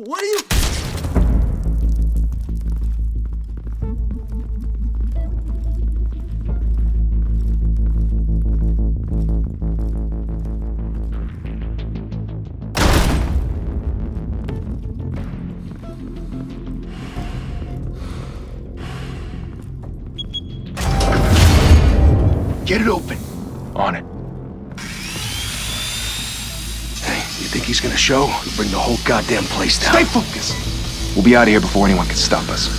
What are you... Get it open. On it. Hey, you think he's gonna show? He'll bring the whole goddamn place down. Stay focused! We'll be out of here before anyone can stop us.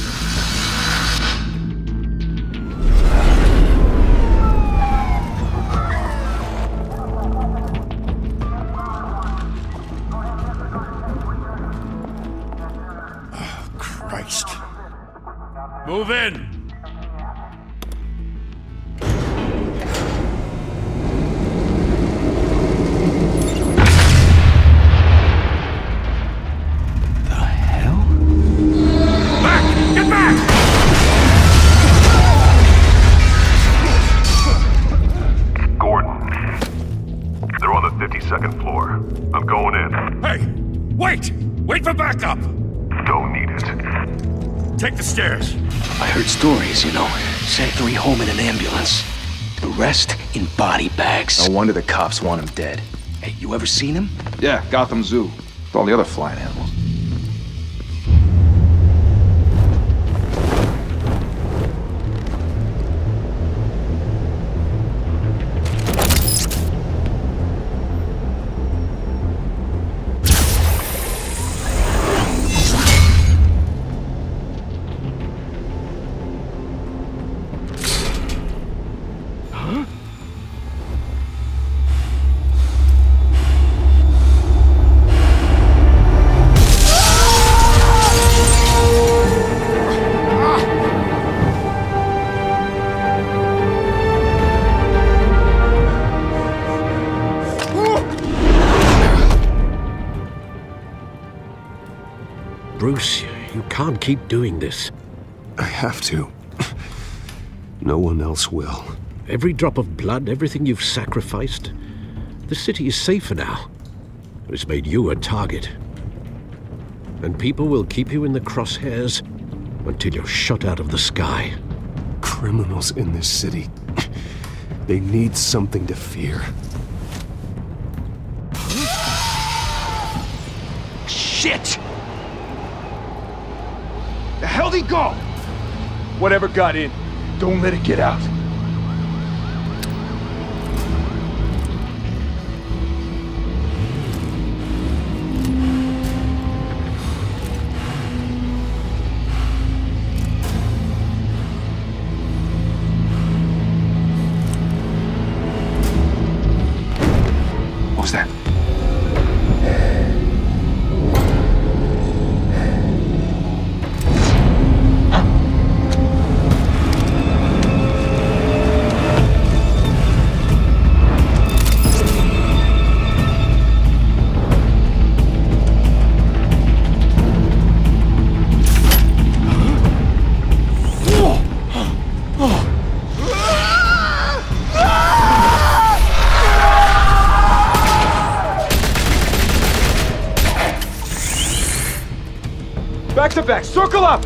Oh, Christ. Move in! Wait for backup! Don't need it. Take the stairs. I heard stories, you know. Sent 3 home in an ambulance. The rest in body bags. No wonder the cops want him dead. Hey, you ever seen him? Yeah, Gotham Zoo. With all the other flying animals. Bruce, you can't keep doing this. I have to. No one else will. Every drop of blood, everything you've sacrificed. The city is safer now. It's made you a target. And people will keep you in the crosshairs until you're shot out of the sky. Criminals in this city. They need something to fear. Shit! The hell'd he go? Whatever got in, don't let it get out. What was that? Back to back, circle up!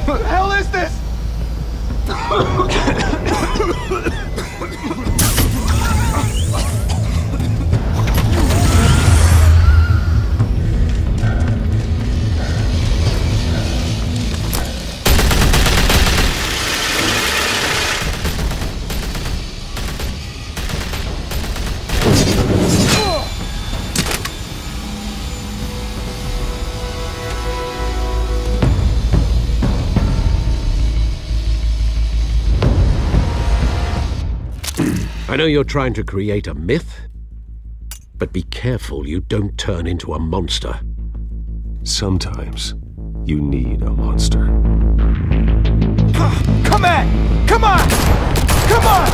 What the hell is this? I know you're trying to create a myth, but be careful you don't turn into a monster. Sometimes you need a monster. Come on! Come on! Come on!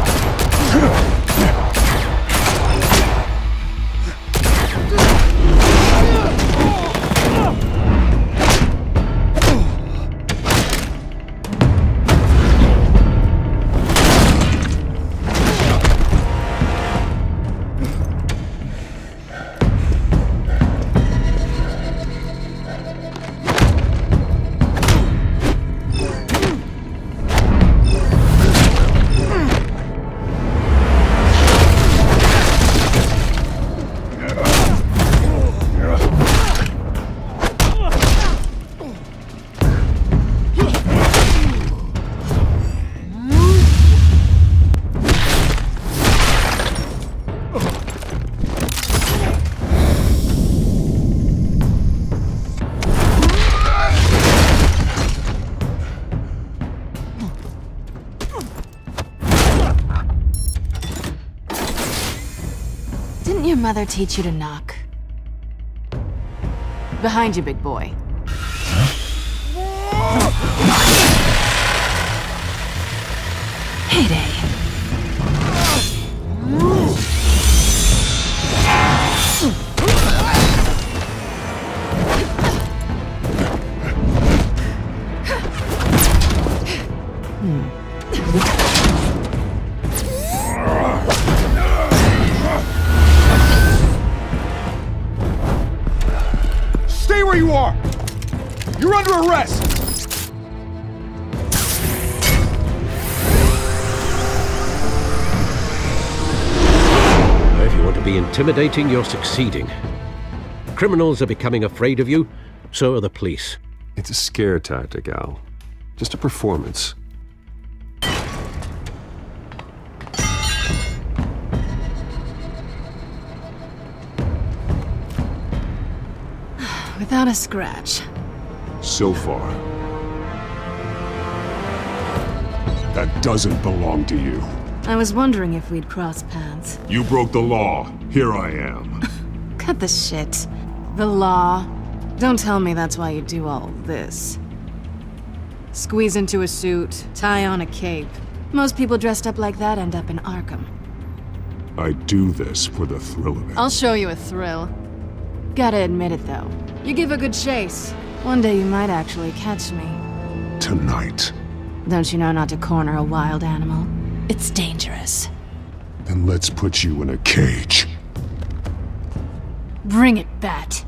mother teach you to knock? Behind you, big boy. Heyday. Stay where you are! You're under arrest! If you want to be intimidating, you're succeeding. Criminals are becoming afraid of you, so are the police. It's a scare tactic, Al. Just a performance. Without a scratch. So far. That doesn't belong to you. I was wondering if we'd cross paths. You broke the law. Here I am. Cut the shit. The law. Don't tell me that's why you do all this. Squeeze into a suit, tie on a cape. Most people dressed up like that end up in Arkham. I do this for the thrill of it. I'll show you a thrill. Gotta admit it, though. You give a good chase. One day you might actually catch me. Tonight. Don't you know not to corner a wild animal? It's dangerous. Then let's put you in a cage. Bring it, Bat.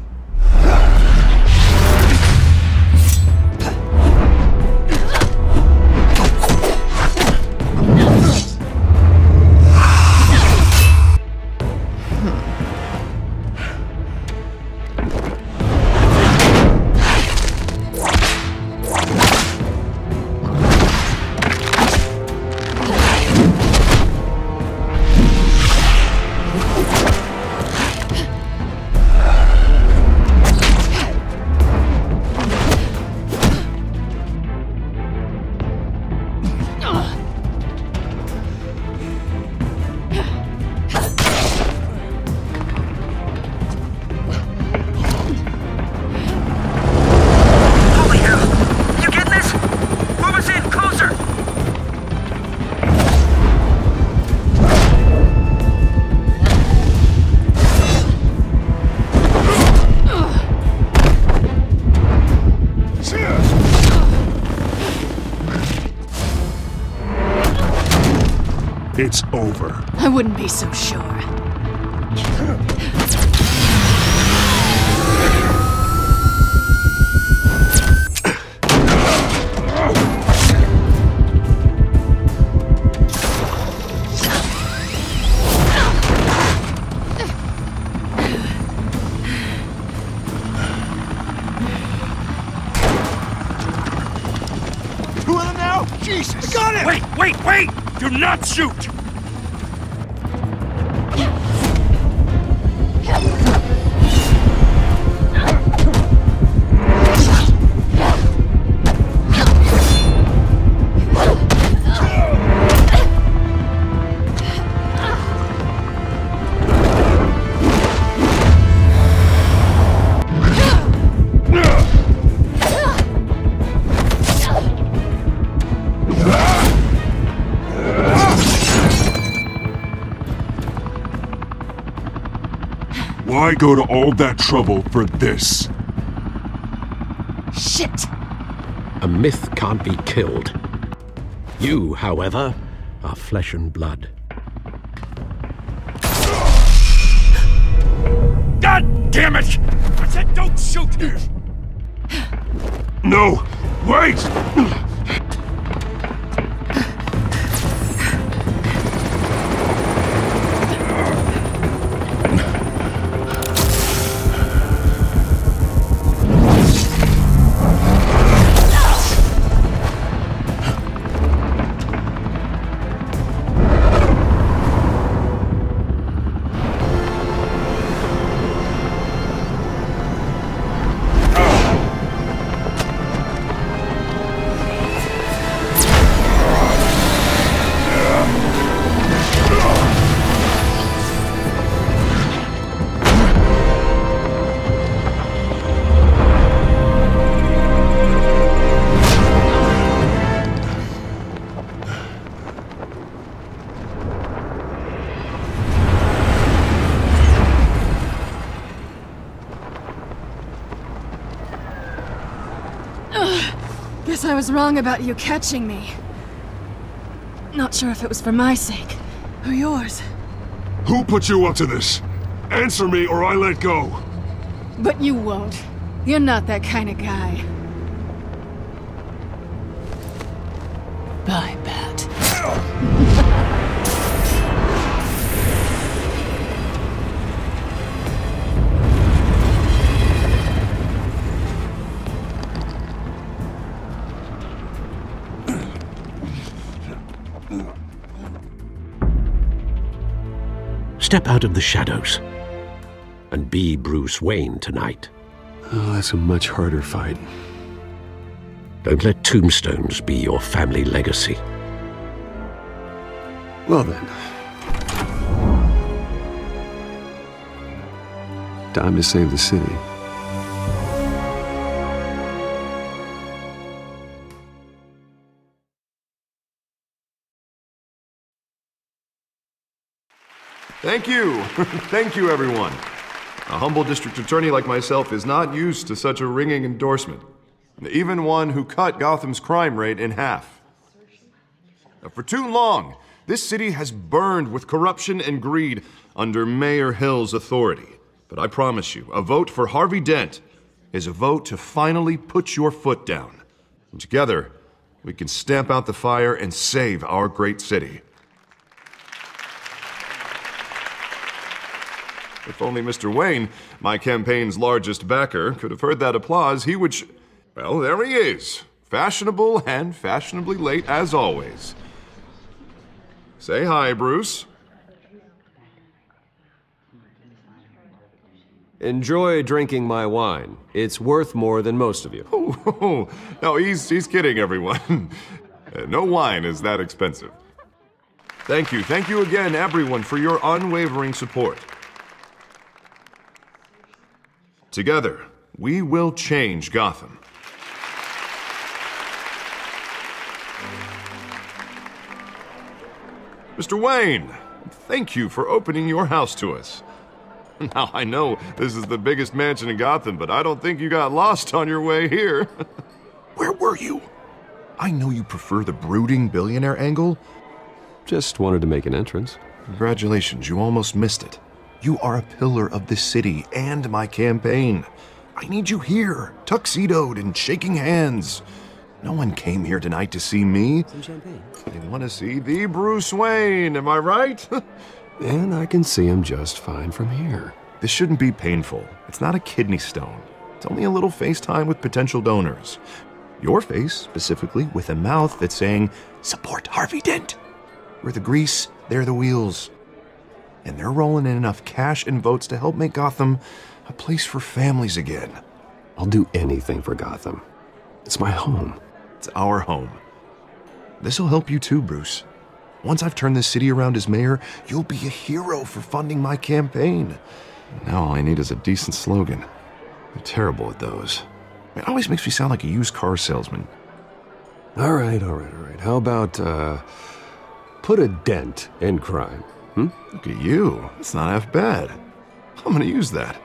It's over. I wouldn't be so sure. Two of them now? Jesus! Got it! Wait! Do not shoot! Why go to all that trouble for this? Shit! A myth can't be killed. You, however, are flesh and blood. God damn it! I said don't shoot! No! Wait! I was wrong about you catching me. Not sure if it was for my sake, or yours. Who put you up to this? Answer me or I let go. But you won't. You're not that kind of guy. Bye, Bat. Step out of the shadows and be Bruce Wayne tonight. Oh, that's a much harder fight. Don't let tombstones be your family legacy. Well then. Time to save the city. Thank you. Thank you, everyone. A humble district attorney like myself is not used to such a ringing endorsement. Even one who cut Gotham's crime rate in half. For too long, this city has burned with corruption and greed under Mayor Hill's authority. But I promise you, a vote for Harvey Dent is a vote to finally put your foot down. And together, we can stamp out the fire and save our great city. If only Mr. Wayne, my campaign's largest backer, could have heard that applause, he would well, there he is. Fashionable and fashionably late as always. Say hi, Bruce. Enjoy drinking my wine. It's worth more than most of you. Oh, no, he's kidding, everyone. No wine is that expensive. Thank you again, everyone, for your unwavering support. Together, we will change Gotham. Mr. Wayne, thank you for opening your house to us. Now, I know this is the biggest mansion in Gotham, but I don't think you got lost on your way here. Where were you? I know you prefer the brooding billionaire angle. Just wanted to make an entrance. Congratulations, you almost missed it. You are a pillar of this city and my campaign. I need you here, tuxedoed and shaking hands. No one came here tonight to see me. Some champagne. They want to see the Bruce Wayne, am I right? And I can see him just fine from here. This shouldn't be painful. It's not a kidney stone. It's only a little FaceTime with potential donors. Your face, specifically, with a mouth that's saying, support Harvey Dent. We're the grease, they're the wheels. And they're rolling in enough cash and votes to help make Gotham a place for families again. I'll do anything for Gotham. It's my home. It's our home. This'll help you too, Bruce. Once I've turned this city around as mayor, you'll be a hero for funding my campaign. Now all I need is a decent slogan. I'm terrible at those. It always makes me sound like a used car salesman. All right. How about, put a dent in crime? Look at you. It's not half bad. I'm gonna use that.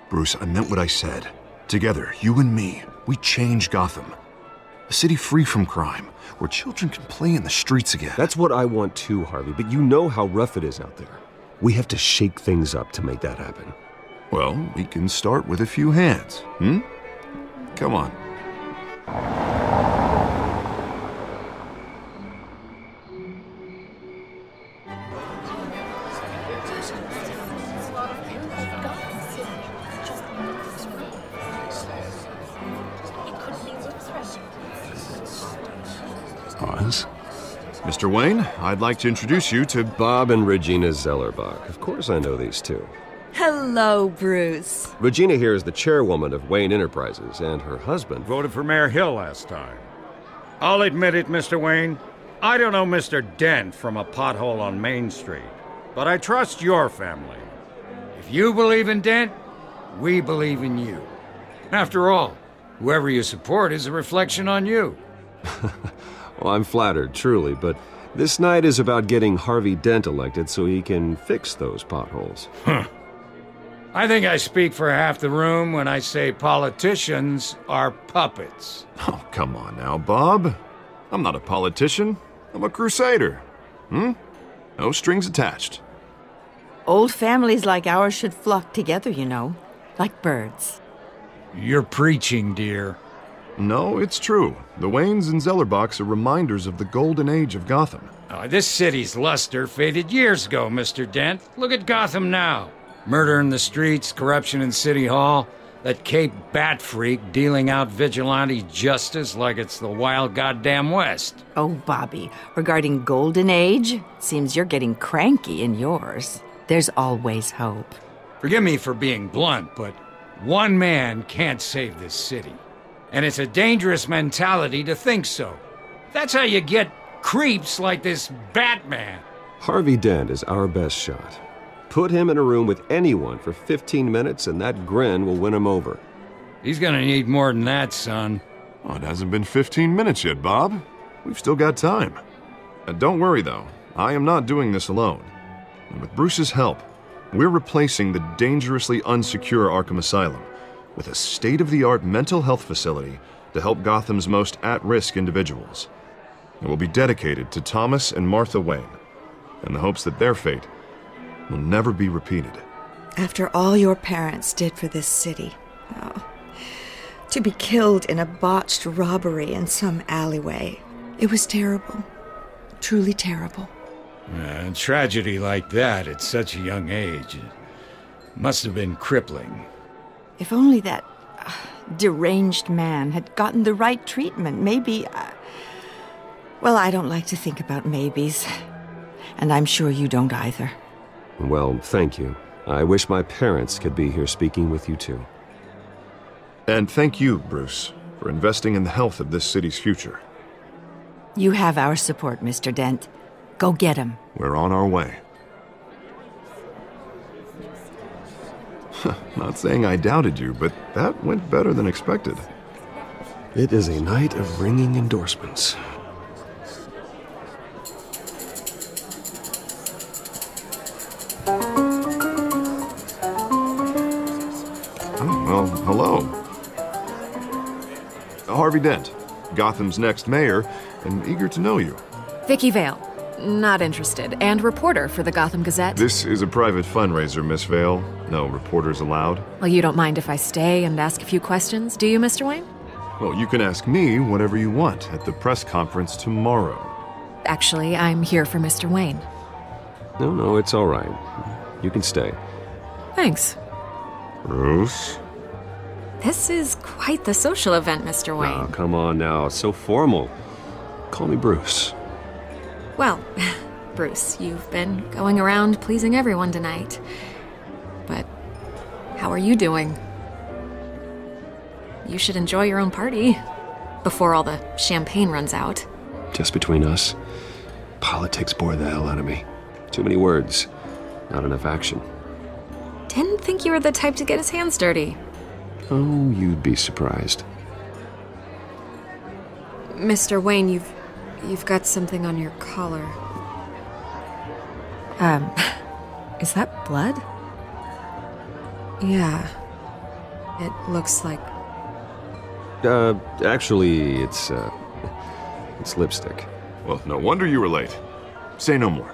Bruce, I meant what I said. Together, you and me, we change Gotham. A city free from crime, where children can play in the streets again. That's what I want too, Harvey, but you know how rough it is out there. We have to shake things up to make that happen. Well, we can start with a few hands, Come on. Mr. Wayne, I'd like to introduce you to Bob and Regina Zellerbach. Of course I know these two. Hello, Bruce. Regina here is the chairwoman of Wayne Enterprises, and her husband voted for Mayor Hill last time. I'll admit it, Mr. Wayne. I don't know Mr. Dent from a pothole on Main Street, but I trust your family. If you believe in Dent, we believe in you. After all, whoever you support is a reflection on you. Well, I'm flattered, truly, but this night is about getting Harvey Dent elected so he can fix those potholes. Huh. I think I speak for half the room when I say politicians are puppets. Oh, come on now, Bob. I'm not a politician. I'm a crusader. No strings attached. Old families like ours should flock together, you know, like birds. You're preaching, dear. No, it's true. The Waynes and Zellerbachs are reminders of the golden age of Gotham. Oh, this city's luster faded years ago, Mr. Dent. Look at Gotham now. Murder in the streets, corruption in City Hall, that Cape Bat freak dealing out vigilante justice like it's the wild goddamn West. Oh, Bobby, regarding Golden Age, seems you're getting cranky in yours. There's always hope. Forgive me for being blunt, but one man can't save this city. And it's a dangerous mentality to think so. That's how you get creeps like this Batman. Harvey Dent is our best shot. Put him in a room with anyone for 15 minutes and that grin will win him over. He's gonna need more than that, son. Oh, it hasn't been 15 minutes yet, Bob. We've still got time. Don't worry, though. I am not doing this alone. And with Bruce's help, we're replacing the dangerously unsecure Arkham Asylum with a state-of-the-art mental health facility to help Gotham's most at-risk individuals. It will be dedicated to Thomas and Martha Wayne, in the hopes that their fate will never be repeated. After all your parents did for this city, to be killed in a botched robbery in some alleyway, it was terrible. Truly terrible. A tragedy like that at such a young age, it must have been crippling. If only that deranged man had gotten the right treatment, maybe... Well, I don't like to think about maybes. And I'm sure you don't either. Well, thank you. I wish my parents could be here speaking with you too. And thank you, Bruce, for investing in the health of this city's future. You have our support, Mr. Dent. Go get him. We're on our way. Not saying I doubted you, but that went better than expected. It is a night of ringing endorsements. Well, hello. Harvey Dent, Gotham's next mayor, and eager to know you. Vicky Vale. Not interested. And reporter for the Gotham Gazette. This is a private fundraiser, Miss Vale. No reporters allowed. Well, you don't mind if I stay and ask a few questions, do you, Mr. Wayne? Well, you can ask me whatever you want at the press conference tomorrow. Actually, I'm here for Mr. Wayne. No, it's all right. You can stay. Thanks. Bruce? This is quite the social event, Mr. Wayne. Oh, come on now. It's so formal. Call me Bruce. Well, Bruce, you've been going around pleasing everyone tonight. But how are you doing? You should enjoy your own party before all the champagne runs out. Just between us, politics bore the hell out of me. Too many words, not enough action. Didn't think you were the type to get his hands dirty. Oh, you'd be surprised. Mr. Wayne, you've got something on your collar. Is that blood? Yeah. It looks like... Actually, it's lipstick. Well, no wonder you were late. Say no more.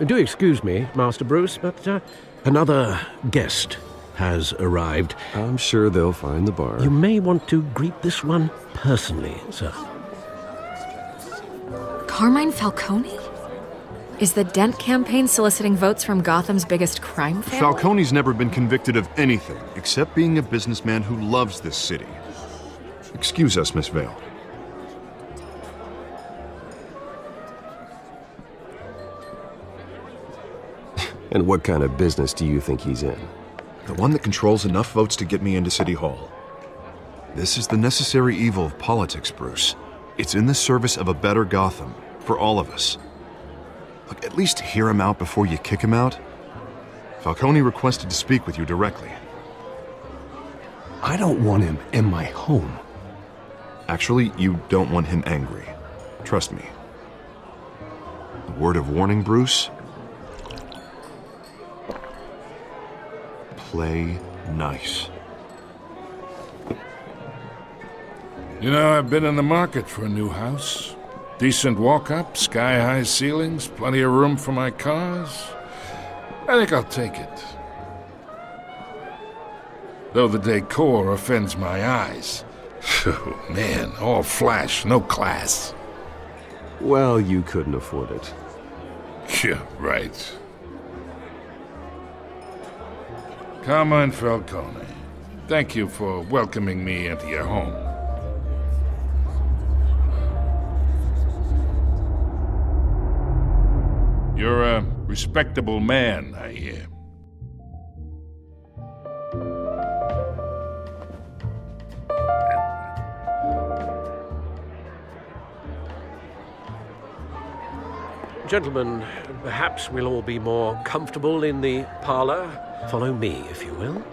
Do excuse me, Master Bruce, but another guest has arrived. I'm sure they'll find the bar. You may want to greet this one personally, sir. Carmine Falcone? Is the Dent campaign soliciting votes from Gotham's biggest crime family? Falcone's never been convicted of anything except being a businessman who loves this city. Excuse us, Miss Vale. And what kind of business do you think he's in? The one that controls enough votes to get me into City Hall. This is the necessary evil of politics, Bruce. It's in the service of a better Gotham, for all of us. Look, at least hear him out before you kick him out. Falcone requested to speak with you directly. I don't want him in my home. Actually, you don't want him angry. Trust me. A word of warning, Bruce? play nice. You know, I've been in the market for a new house. Decent walk-up, sky-high ceilings, plenty of room for my cars. I think I'll take it. Though the decor offends my eyes. Oh, man, all flash, no class. Well, you couldn't afford it. Yeah, right. Carmine Falcone, thank you for welcoming me into your home. You're a respectable man, I hear. Gentlemen, perhaps we'll all be more comfortable in the parlor. Follow me, if you will.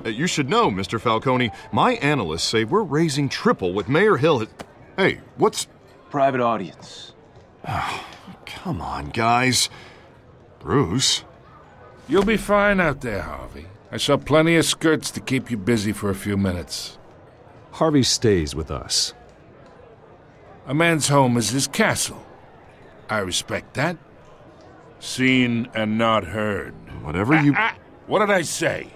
You should know, Mr. Falcone, my analysts say we're raising triple what Mayor Hill had... Hey, what's... Private audience. Oh, come on, guys. Bruce? You'll be fine out there, Harvey. I saw plenty of skirts to keep you busy for a few minutes. Harvey stays with us. A man's home is his castle. I respect that. Seen and not heard. Whatever you... What did I say?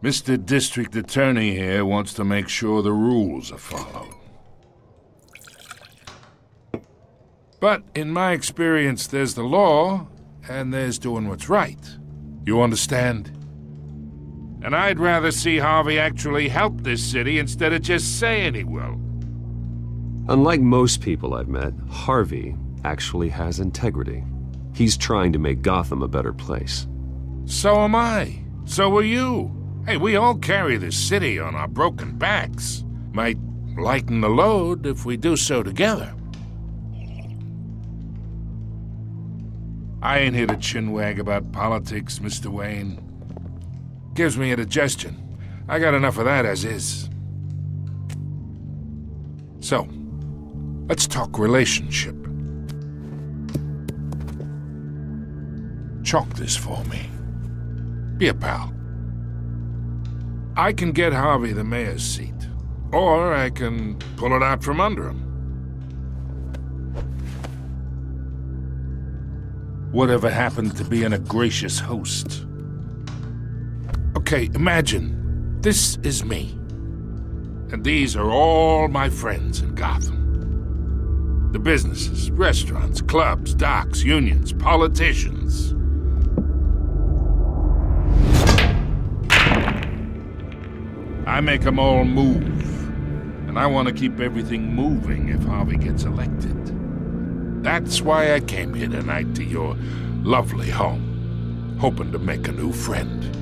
Mr. District Attorney here wants to make sure the rules are followed. But in my experience, there's the law, and there's doing what's right. You understand? And I'd rather see Harvey actually help this city instead of just saying he will. Unlike most people I've met, Harvey actually has integrity. He's trying to make Gotham a better place. So am I. So are you. Hey, we all carry this city on our broken backs. Might lighten the load if we do so together. I ain't here to chinwag about politics, Mr. Wayne. Gives me indigestion. I got enough of that as is. So, let's talk relationship. Chalk this for me. Be a pal. I can get Harvey the mayor's seat, or I can pull it out from under him. Whatever happened to being a gracious host? Okay, imagine, this is me. And these are all my friends in Gotham. The businesses, restaurants, clubs, docks, unions, politicians. I make them all move. And I want to keep everything moving if Harvey gets elected. That's why I came here tonight to your lovely home, hoping to make a new friend.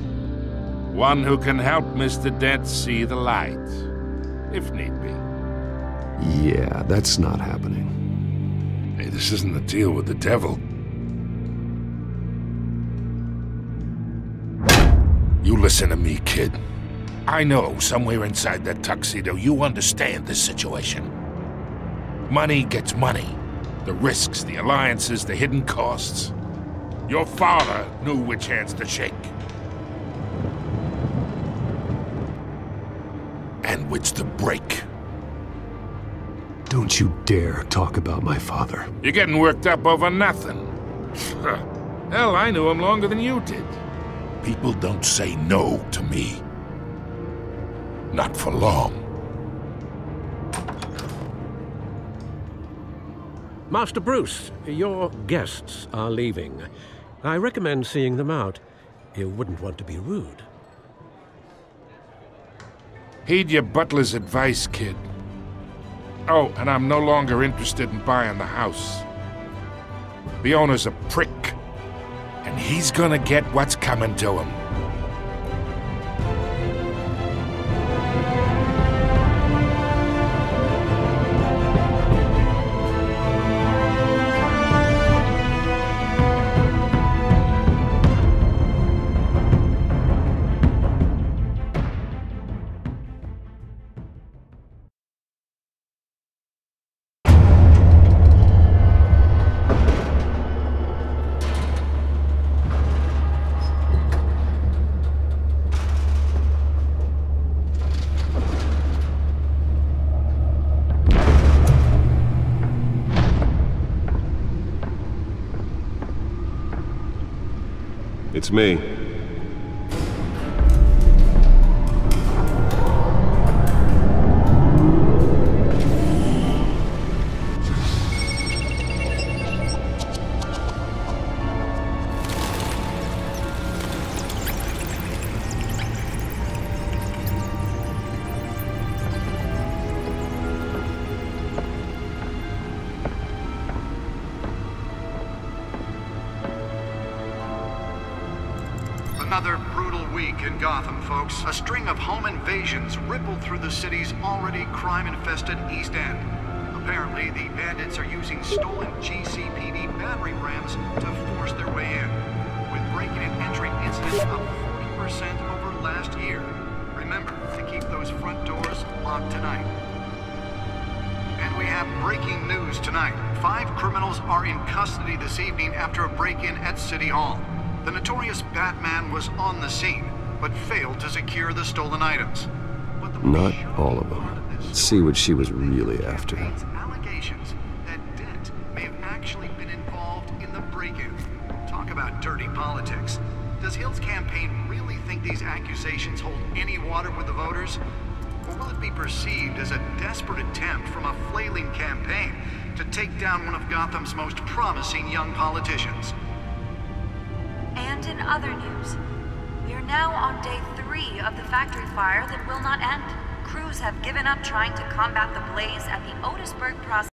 One who can help Mr. Dent see the light, if need be. Yeah, that's not happening. Hey, this isn't a deal with the devil. You listen to me, kid. I know somewhere inside that tuxedo you understand this situation. Money gets money. The risks, the alliances, the hidden costs. Your father knew which hands to shake. And which to break. Don't you dare talk about my father. You're getting worked up over nothing. Hell, I knew him longer than you did. People don't say no to me. Not for long. Master Bruce, your guests are leaving. I recommend seeing them out. You wouldn't want to be rude. Heed your butler's advice, kid. Oh, and I'm no longer interested in buying the house. The owner's a prick, and he's gonna get what's coming to him. It's me. Another brutal week in Gotham, folks. A string of home invasions rippled through the city's already crime-infested East End. Apparently, the bandits are using stolen GCPD battering rams to force their way in, with break-in and entry incidents up 40% over last year. Remember to keep those front doors locked tonight. And we have breaking news tonight. 5 criminals are in custody this evening after a break-in at City Hall. The notorious Batman was on the scene, but failed to secure the stolen items. Not all of them. Let's see what she was really after. Allegations that Dent may have actually been involved in the break-in. Talk about dirty politics. Does Hill's campaign really think these accusations hold any water with the voters? Or will it be perceived as a desperate attempt from a flailing campaign to take down one of Gotham's most promising young politicians? And in other news, we are now on day 3 of the factory fire that will not end. Crews have given up trying to combat the blaze at the Otisburg process.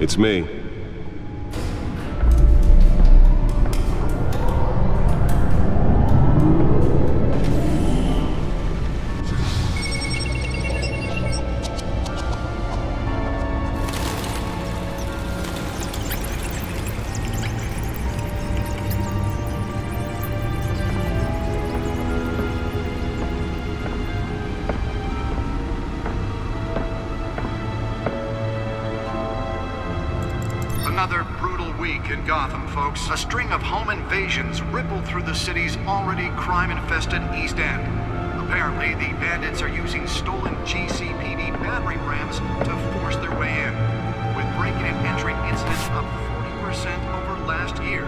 It's me. Another brutal week in Gotham, folks. A string of home invasions rippled through the city's already crime-infested East End. Apparently, the bandits are using stolen GCPD battering rams to force their way in, with break-in and entry incidents up 40% over last year.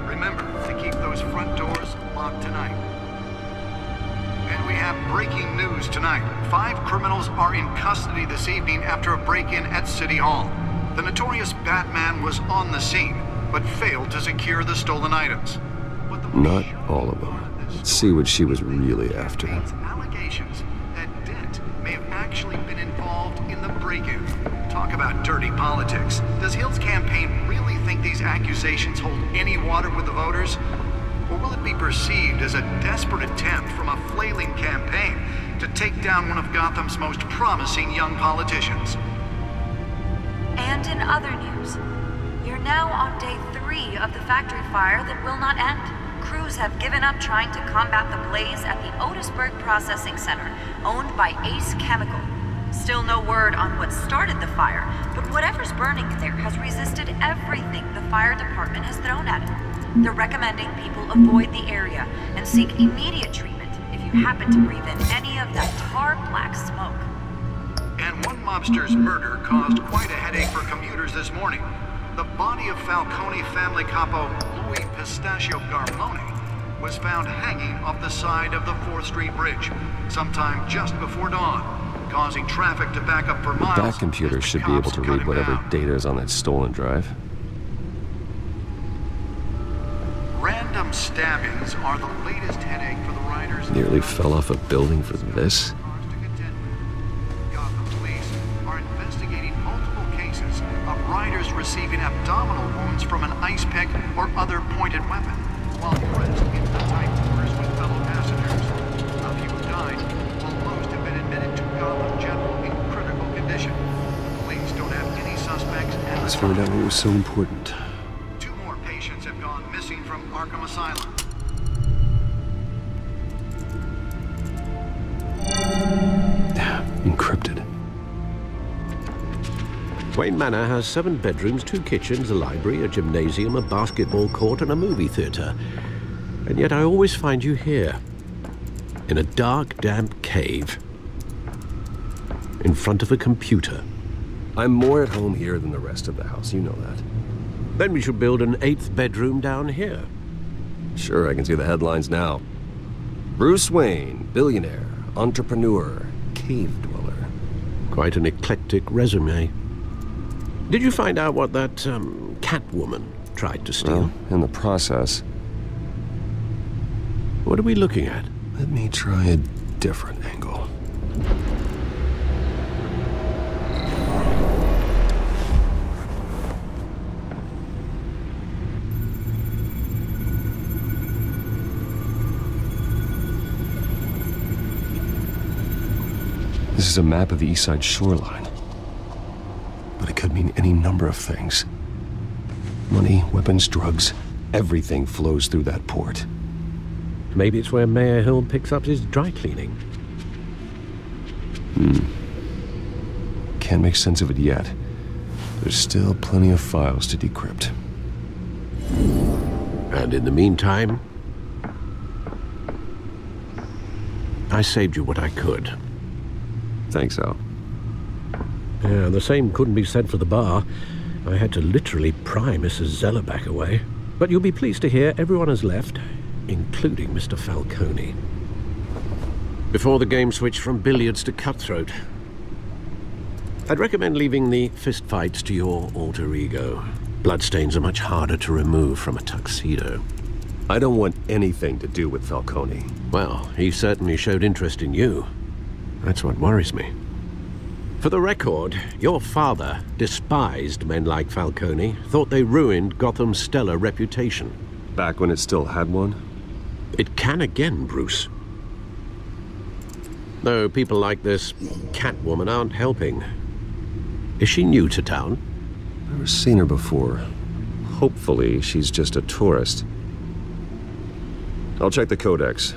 Remember to keep those front doors locked tonight. And we have breaking news tonight. 5 criminals are in custody this evening after a break-in at City Hall. The notorious Batman was on the scene, but failed to secure the stolen items. Not all of them. Let's see what she was really after. Allegations that Dent may have actually been involved in the break-in. Talk about dirty politics. Does Hill's campaign really think these accusations hold any water with the voters? Or will it be perceived as a desperate attempt from a flailing campaign to take down one of Gotham's most promising young politicians? And in other news, we are now on day 3 of the factory fire that will not end. Crews have given up trying to combat the blaze at the Otisburg Processing Center, owned by Ace Chemical. Still no word on what started the fire, but whatever's burning in there has resisted everything the fire department has thrown at it. They're recommending people avoid the area and seek immediate treatment if you happen to breathe in any of that tar black smoke. And one mobster's murder caused quite a headache for commuters this morning. The body of Falcone family capo Louis Pistachio Garmone was found hanging off the side of the 4th Street Bridge sometime just before dawn, causing traffic to back up for miles. That computer should be able to read whatever data is on that stolen drive. Random stabbings are the latest headache for the riders. Nearly fell off a building for this. Riders receiving abdominal wounds from an ice pick or other pointed weapon, while pressed into tight quarters with fellow passengers. A few died, while most have been admitted to Gotham General in critical condition. Police don't have any suspects. Let's find out what was so important. 2 more patients have gone missing from Arkham Asylum. Encrypted. Wayne Manor has 7 bedrooms, 2 kitchens, a library, a gymnasium, a basketball court, and a movie theater. And yet I always find you here, in a dark, damp cave, in front of a computer. I'm more at home here than the rest of the house, you know that. Then we should build an 8th bedroom down here. Sure, I can see the headlines now. Bruce Wayne, billionaire, entrepreneur, cave dweller. Quite an eclectic resume. Did you find out what that, Catwoman tried to steal? Well, in the process. What are we looking at? Let me try a different angle. This is a map of the East Side shoreline. But it could mean any number of things. Money, weapons, drugs, everything flows through that port. Maybe it's where Mayor Hill picks up his dry cleaning. Can't make sense of it yet. There's still plenty of files to decrypt. And in the meantime, I saved you what I could. Thanks, Al. Yeah, the same couldn't be said for the bar. I had to literally pry Mrs. Zeller back away. But you'll be pleased to hear everyone has left, including Mr. Falcone. Before the game switched from billiards to cutthroat. I'd recommend leaving the fistfights to your alter ego. Bloodstains are much harder to remove from a tuxedo. I don't want anything to do with Falcone. Well, he certainly showed interest in you. That's what worries me. For the record, your father despised men like Falcone, thought they ruined Gotham's stellar reputation. Back when it still had one? It can again, Bruce. Though people like this Catwoman aren't helping. Is she new to town? Never seen her before. Hopefully, she's just a tourist. I'll check the codex.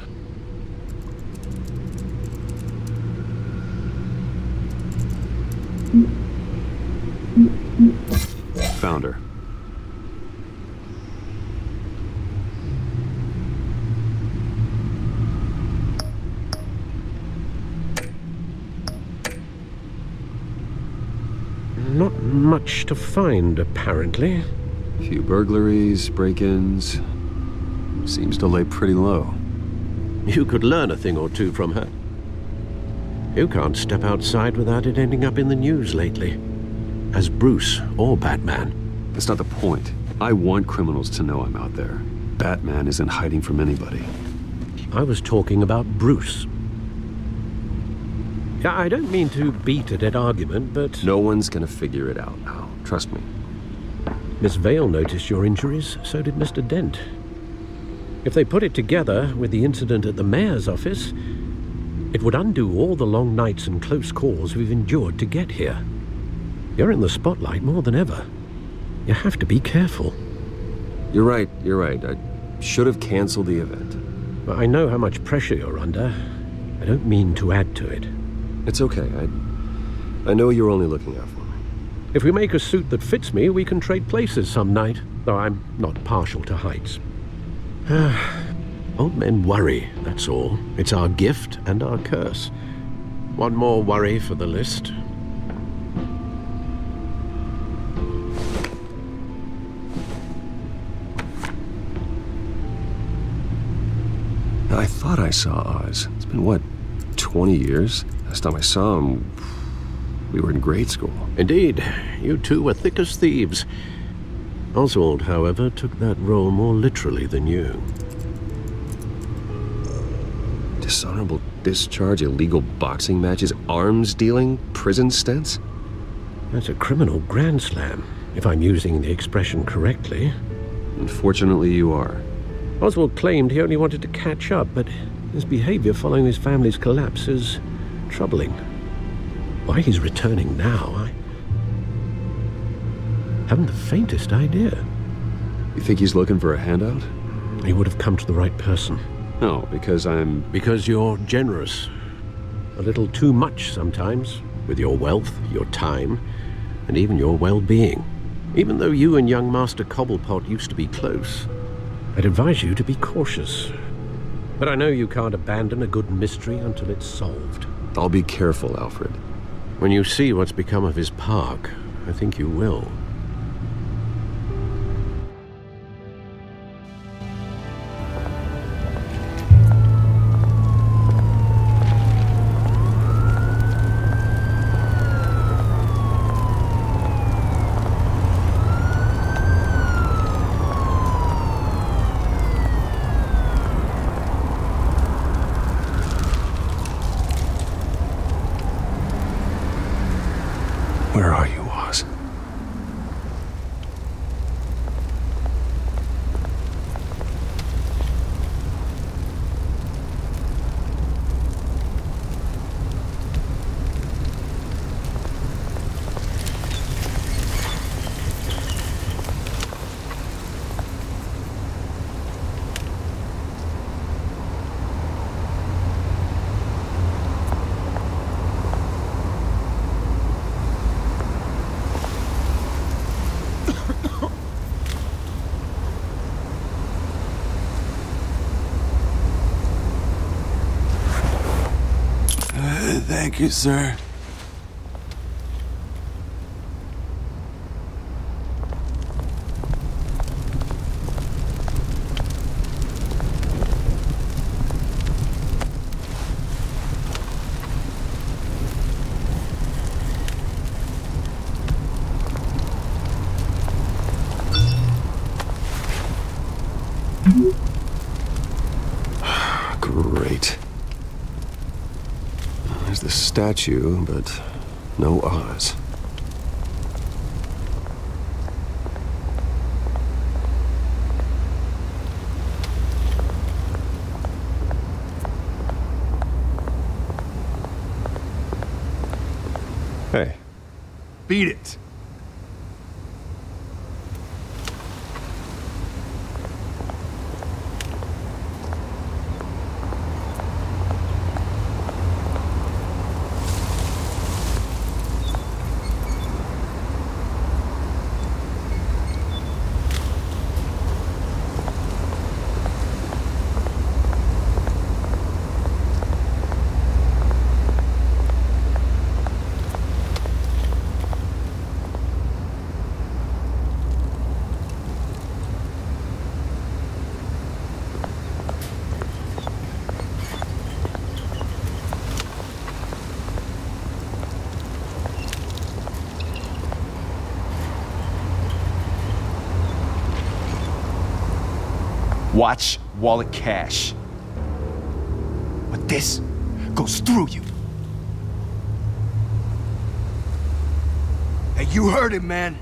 Found her. Not much to find, apparently. Few burglaries, break-ins. Seems to lay pretty low. You could learn a thing or two from her. You can't step outside without it ending up in the news lately. As Bruce or Batman. That's not the point. I want criminals to know I'm out there. Batman isn't hiding from anybody. I was talking about Bruce. I don't mean to beat a dead argument, but... No one's gonna figure it out now. Trust me. Miss Vale noticed your injuries, so did Mr. Dent. If they put it together with the incident at the mayor's office, it would undo all the long nights and close calls we've endured to get here. You're in the spotlight more than ever. You have to be careful. You're right. I should have canceled the event. But I know how much pressure you're under. I don't mean to add to it. It's okay. I know you're only looking out for me. If we make a suit that fits me, we can trade places some night, though I'm not partial to heights. Old men worry, that's all. It's our gift and our curse. One more worry for the list. I thought I saw Oz. It's been, what, 20 years? Last time I saw him, we were in grade school. Indeed. You two were thick as thieves. Oswald, however, took that role more literally than you. Dishonorable discharge, illegal boxing matches, arms dealing, prison stints? That's a criminal grand slam, if I'm using the expression correctly. Unfortunately, you are. Oswald claimed he only wanted to catch up, but his behavior following his family's collapse is troubling. Why he's returning now, I haven't the faintest idea. You think he's looking for a handout? He would have come to the right person. No, because I'm... Because you're generous. A little too much sometimes, with your wealth, your time, and even your well-being. Even though you and young Master Cobblepot used to be close, I'd advise you to be cautious. But I know you can't abandon a good mystery until it's solved. I'll be careful, Alfred. When you see what's become of his park, I think you will. Where are you, Oz? Thank you, sir. Great. There's the statue, but no Oz. Hey. Beat it. Watch wallet cash. But this goes through you. Hey, you heard it, man.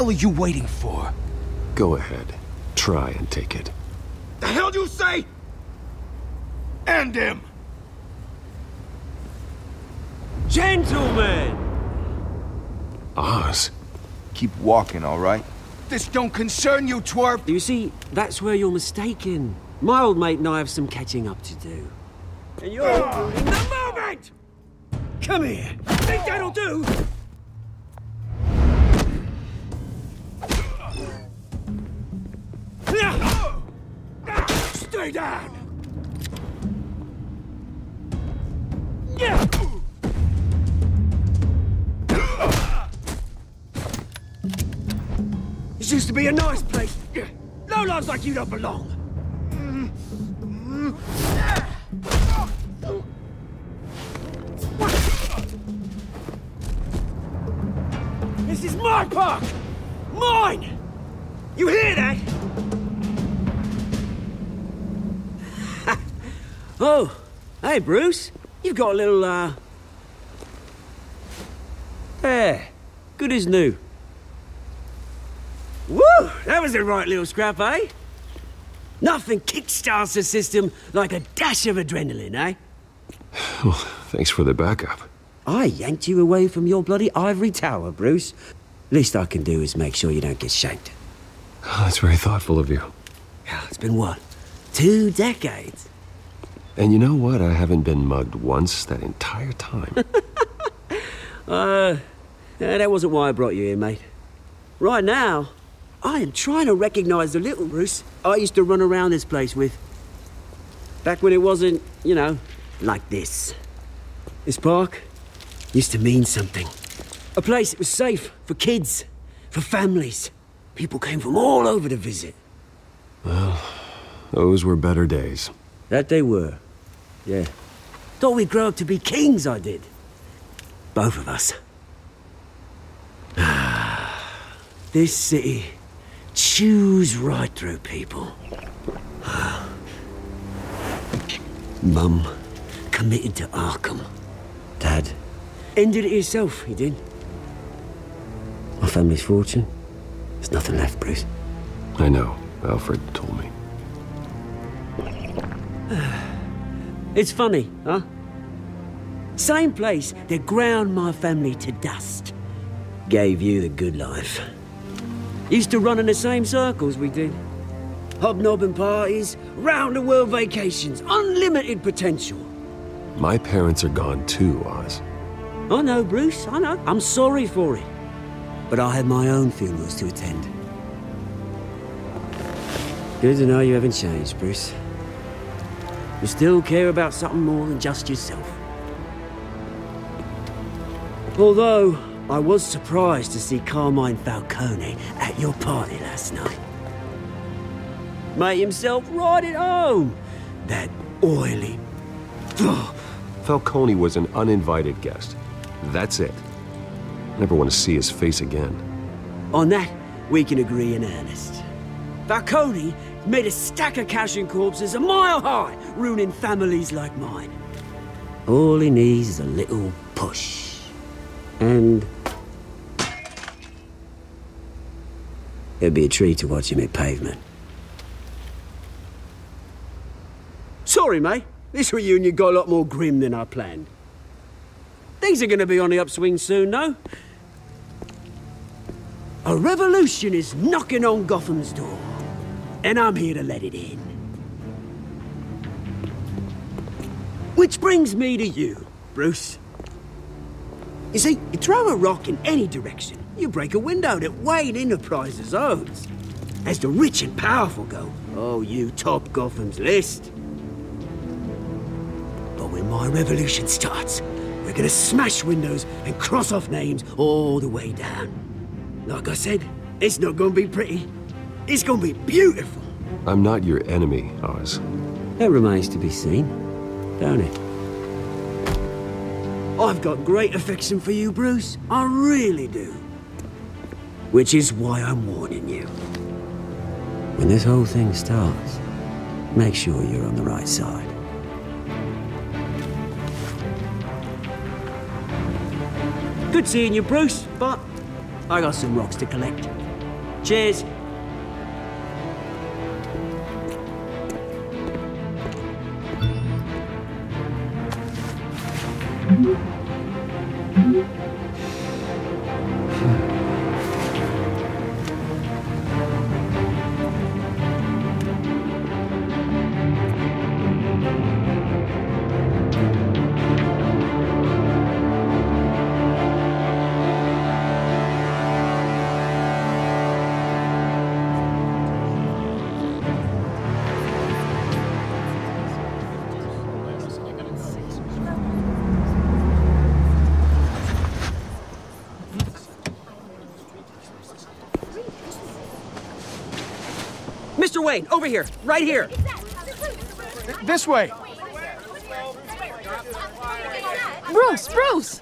What are you waiting for? Go ahead. Try and take it. The hell do you say? End him! Gentlemen! Oz. Keep walking, all right? This don't concern you, twerp! You see, that's where you're mistaken. My old mate and I have some catching up to do. And you're in the moment! Come here! Think that'll do? Stay down! This used to be a nice place. No lives like you don't belong. This is my park! Mine! You hear that? Oh, hey, Bruce. You've got a little, There. Good as new. Woo! That was a right little scrap, eh? Nothing kickstarts the system like a dash of adrenaline, eh? Well, thanks for the backup. I yanked you away from your bloody ivory tower, Bruce. Least I can do is make sure you don't get shanked. Oh, that's very thoughtful of you. Yeah, it's been what? 2 decades? And you know what? I haven't been mugged once that entire time. That wasn't why I brought you here, mate. Right now, I am trying to recognize the little Bruce I used to run around this place with. Back when it wasn't, you know, like this. This park used to mean something. A place that was safe for kids, for families. People came from all over to visit. Well, those were better days. That they were. Yeah. Thought we'd grow up to be kings, I did. Both of us. This city chews right through people. Mum committed to Arkham. Dad ended it himself, he did. My family's fortune. There's nothing left, Bruce. I know. Alfred told me. It's funny, huh? Same place that ground my family to dust. Gave you the good life. Used to run in the same circles we did. Hobnobbing parties, round-the-world vacations, unlimited potential. My parents are gone too, Oz. I know, Bruce, I know. I'm sorry for it. But I had my own funerals to attend. Good to know you haven't changed, Bruce. You still care about something more than just yourself. Although, I was surprised to see Carmine Falcone at your party last night. Made himself right at home. That oily... Falcone was an uninvited guest. That's it. Never want to see his face again. On that, we can agree in earnest. Falcone made a stack of cashing corpses a mile high, ruining families like mine. All he needs is a little push. And... it'd be a treat to watch him hit pavement. Sorry, mate. This reunion got a lot more grim than I planned. Things are gonna be on the upswing soon, no? A revolution is knocking on Gotham's door, and I'm here to let it in. Which brings me to you, Bruce. You see, you throw a rock in any direction, you break a window that Wayne Enterprises owns. As the rich and powerful go, oh, you top Gotham's list. But when my revolution starts, we're gonna smash windows and cross off names all the way down. Like I said, it's not gonna be pretty. It's gonna be beautiful. I'm not your enemy, Oz. That remains to be seen, don't it? I've got great affection for you, Bruce. I really do. Which is why I'm warning you. When this whole thing starts, make sure you're on the right side. Good seeing you, Bruce, but I got some rocks to collect. Cheers. Mr. Wayne, over here, right here. This way. Bruce!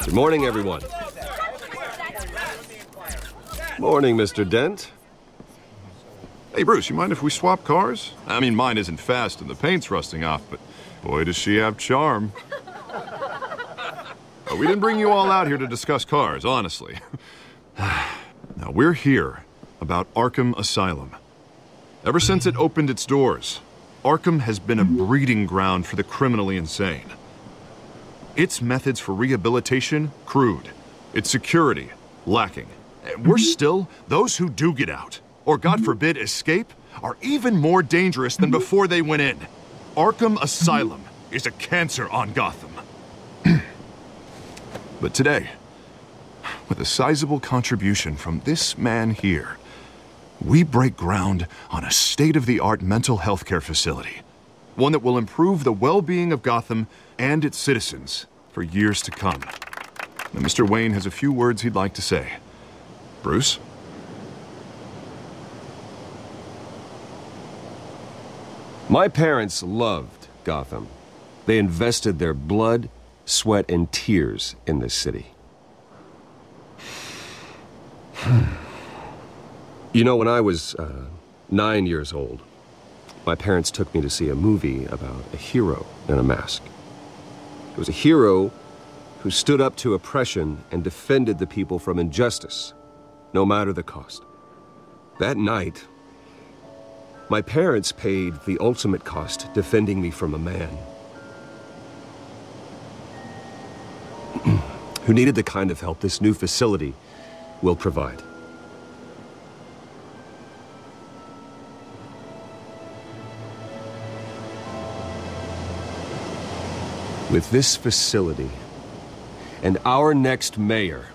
Good morning, everyone. Morning, Mr. Dent. Hey, Bruce, you mind if we swap cars? I mean, mine isn't fast and the paint's rusting off, but boy, does she have charm. We didn't bring you all out here to discuss cars, honestly. Now, we're here about Arkham Asylum. Ever since it opened its doors, Arkham has been a breeding ground for the criminally insane. Its methods for rehabilitation, crude. Its security, lacking. And worse still, those who do get out, or God forbid escape, are even more dangerous than before they went in. Arkham Asylum is a cancer on Gotham. But today, with a sizable contribution from this man here, we break ground on a state-of-the-art mental health care facility. One that will improve the well-being of Gotham and its citizens for years to come. Now, Mr. Wayne has a few words he'd like to say. Bruce? My parents loved Gotham. They invested their blood, sweat, and tears in this city. You know, when I was 9 years old, my parents took me to see a movie about a hero in a mask. It was a hero who stood up to oppression and defended the people from injustice, no matter the cost. That night, my parents paid the ultimate cost defending me from a man who needed the kind of help this new facility will provide. With this facility and our next mayor,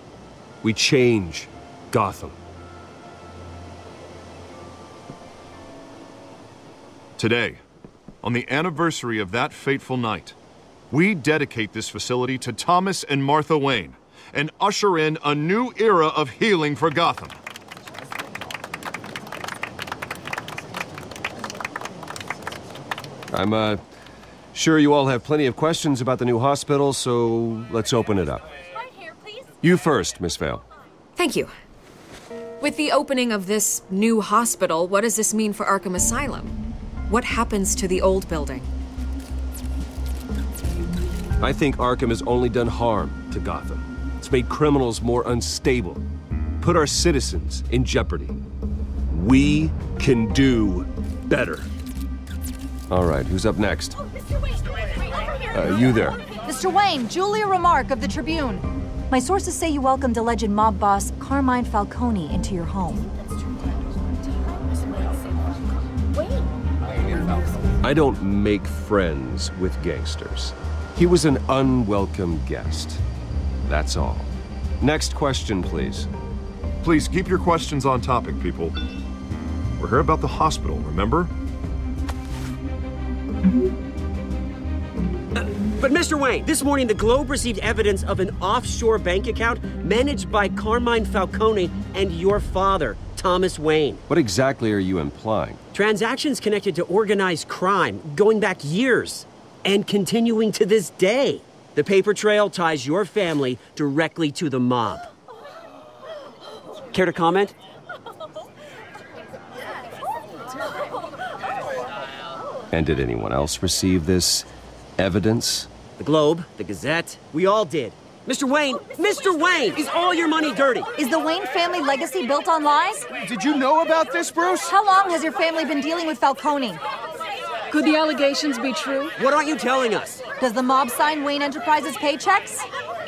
we change Gotham. Today, on the anniversary of that fateful night, we dedicate this facility to Thomas and Martha Wayne and usher in a new era of healing for Gotham. I'm sure you all have plenty of questions about the new hospital, so let's open it up. You first, Miss Vale. Thank you. With the opening of this new hospital, what does this mean for Arkham Asylum? What happens to the old building? I think Arkham has only done harm to Gotham. It's made criminals more unstable, put our citizens in jeopardy. We can do better. All right, who's up next? You there. Mr. Wayne, Julia Remark of the Tribune. My sources say you welcomed alleged mob boss Carmine Falcone into your home. I don't make friends with gangsters. He was an unwelcome guest. That's all. Next question, please. Please keep your questions on topic, people. We're here about the hospital, remember? But Mr. Wayne, this morning the Globe received evidence of an offshore bank account managed by Carmine Falcone and your father, Thomas Wayne. What exactly are you implying? Transactions connected to organized crime going back years and continuing to this day. The paper trail ties your family directly to the mob. Care to comment? And did anyone else receive this evidence? The Globe, the Gazette, we all did. Mr. Wayne, is all your money dirty? Is the Wayne family legacy built on lies? Did you know about this, Bruce? How long has your family been dealing with Falcone? Could the allegations be true? What aren't you telling us? Does the mob sign Wayne Enterprises paychecks?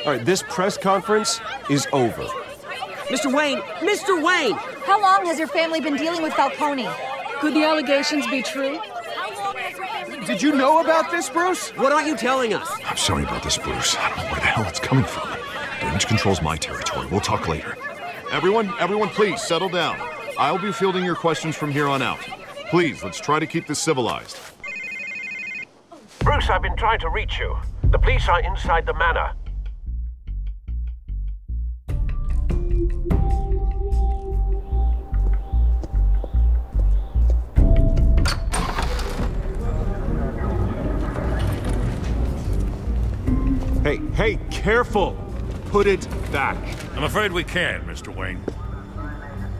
All right, this press conference is over. Mr. Wayne! How long has your family been dealing with Falcone? Could the allegations be true? Did you know about this, Bruce? What aren't you telling us? I'm sorry about this, Bruce. I don't know where the hell it's coming from. Damage control's my territory. We'll talk later. Everyone, please, settle down. I'll be fielding your questions from here on out. Please, let's try to keep this civilized. Bruce, I've been trying to reach you. The police are inside the manor. Hey, careful! Put it back. I'm afraid we can't, Mr. Wayne.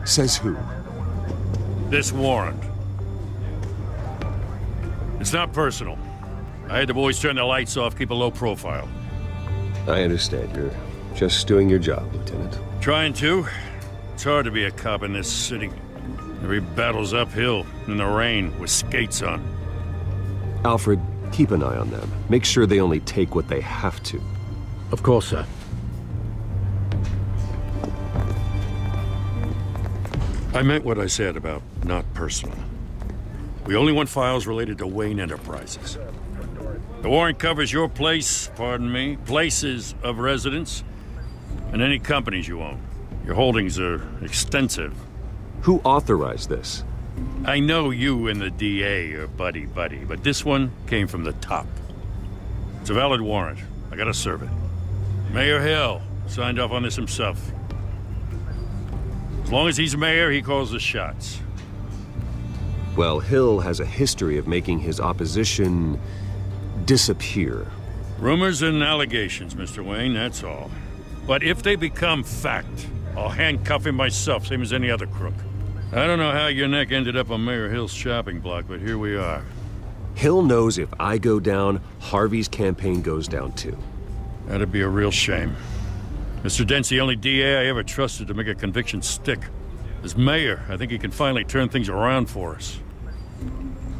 Says who? This warrant. It's not personal. I had the boys turn the lights off, keep a low profile. I understand. You're just doing your job, Lieutenant. Trying to. It's hard to be a cop in this city. Every battle's uphill, in the rain, with skates on. Alfred, keep an eye on them. Make sure they only take what they have to. Of course, sir. I meant what I said about not personal. We only want files related to Wayne Enterprises. The warrant covers your place, pardon me, places of residence, and any companies you own. Your holdings are extensive. Who authorized this? I know you and the DA are buddy-buddy, but this one came from the top. It's a valid warrant. I gotta serve it. Mayor Hill signed off on this himself. As long as he's mayor, he calls the shots. Well, Hill has a history of making his opposition disappear. Rumors and allegations, Mr. Wayne, that's all. But if they become fact, I'll handcuff him myself, same as any other crook. I don't know how your neck ended up on Mayor Hill's shopping block, but here we are. Hill knows if I go down, Harvey's campaign goes down too. That'd be a real shame. Mr. Dent's the only DA I ever trusted to make a conviction stick. As mayor, I think he can finally turn things around for us.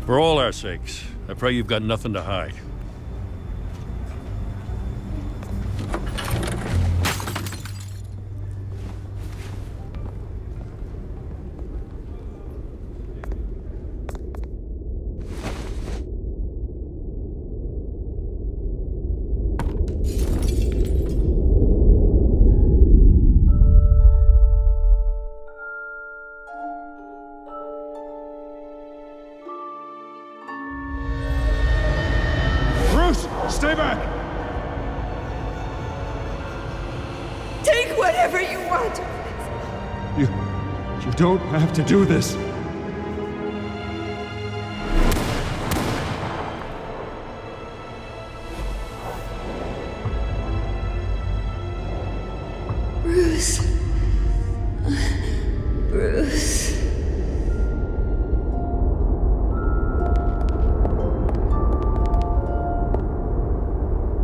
For all our sakes, I pray you've got nothing to hide. Stay back! Take whatever you want. You don't have to do this. Bruce. Bruce.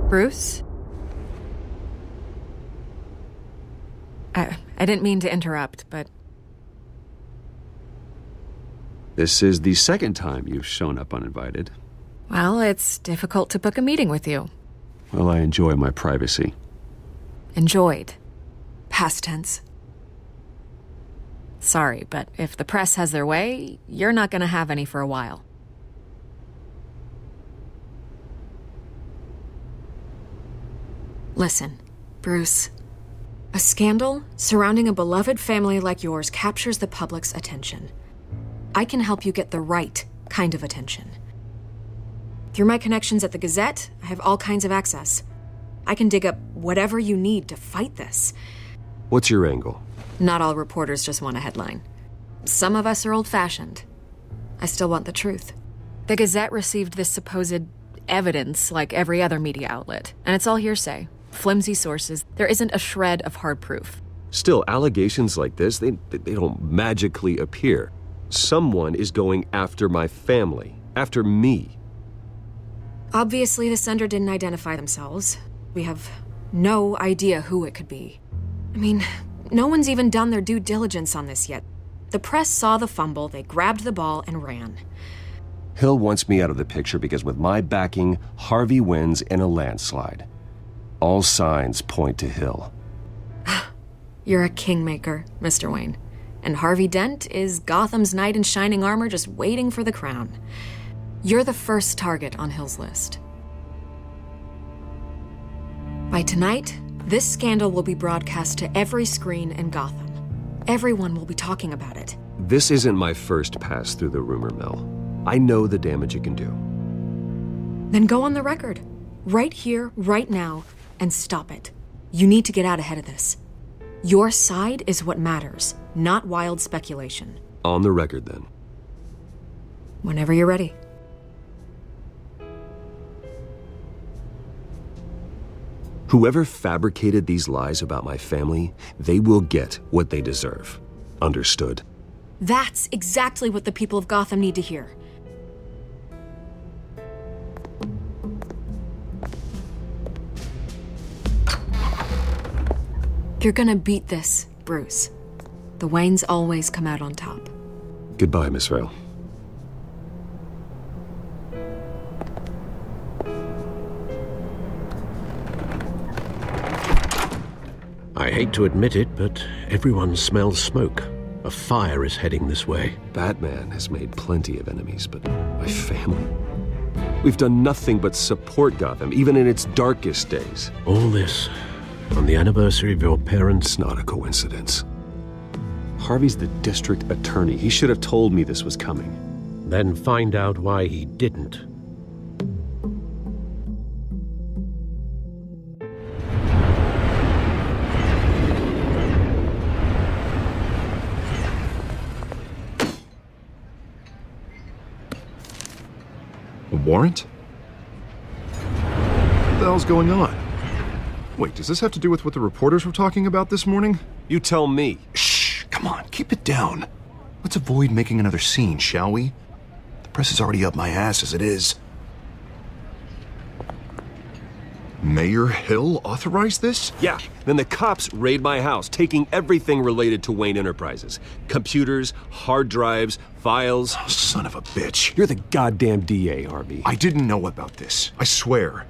Bruce? I didn't mean to interrupt, but... This is the second time you've shown up uninvited. Well, it's difficult to book a meeting with you. Well, I enjoy my privacy. Enjoyed. Past tense. Sorry, but if the press has their way, you're not gonna have any for a while. Listen, Bruce. A scandal surrounding a beloved family like yours captures the public's attention. I can help you get the right kind of attention. Through my connections at the Gazette, I have all kinds of access. I can dig up whatever you need to fight this. What's your angle? Not all reporters just want a headline. Some of us are old-fashioned. I still want the truth. The Gazette received this supposed evidence like every other media outlet, and it's all hearsay. Flimsy sources. There isn't a shred of hard proof. Still, allegations like this, they don't magically appear. Someone is going after my family, after me. Obviously, the sender didn't identify themselves. We have no idea who it could be. I mean, no one's even done their due diligence on this yet. The press saw the fumble, they grabbed the ball and ran. Hill wants me out of the picture because with my backing, Harvey wins in a landslide. All signs point to Hill. You're a kingmaker, Mr. Wayne. And Harvey Dent is Gotham's knight in shining armor just waiting for the crown. You're the first target on Hill's list. By tonight, this scandal will be broadcast to every screen in Gotham. Everyone will be talking about it. This isn't my first pass through the rumor mill. I know the damage it can do. Then go on the record. Right here, right now, and stop it. You need to get out ahead of this. Your side is what matters, not wild speculation. On the record, then. Whenever you're ready. Whoever fabricated these lies about my family, they will get what they deserve. Understood? That's exactly what the people of Gotham need to hear. You're gonna beat this, Bruce. The Waynes always come out on top. Goodbye, Miss Vale. I hate to admit it, but everyone smells smoke. A fire is heading this way. Batman has made plenty of enemies, but my family? We've done nothing but support Gotham, even in its darkest days. All this on the anniversary of your parents? Not a coincidence. Harvey's the district attorney. He should have told me this was coming. Then find out why he didn't. A warrant? What the hell's going on? Wait, does this have to do with what the reporters were talking about this morning? You tell me. Shh, come on, keep it down. Let's avoid making another scene, shall we? The press is already up my ass as it is. Mayor Hill authorized this? Yeah, then the cops raid my house, taking everything related to Wayne Enterprises. Computers, hard drives, files. Oh, son of a bitch. You're the goddamn DA, Harvey. I didn't know about this, I swear.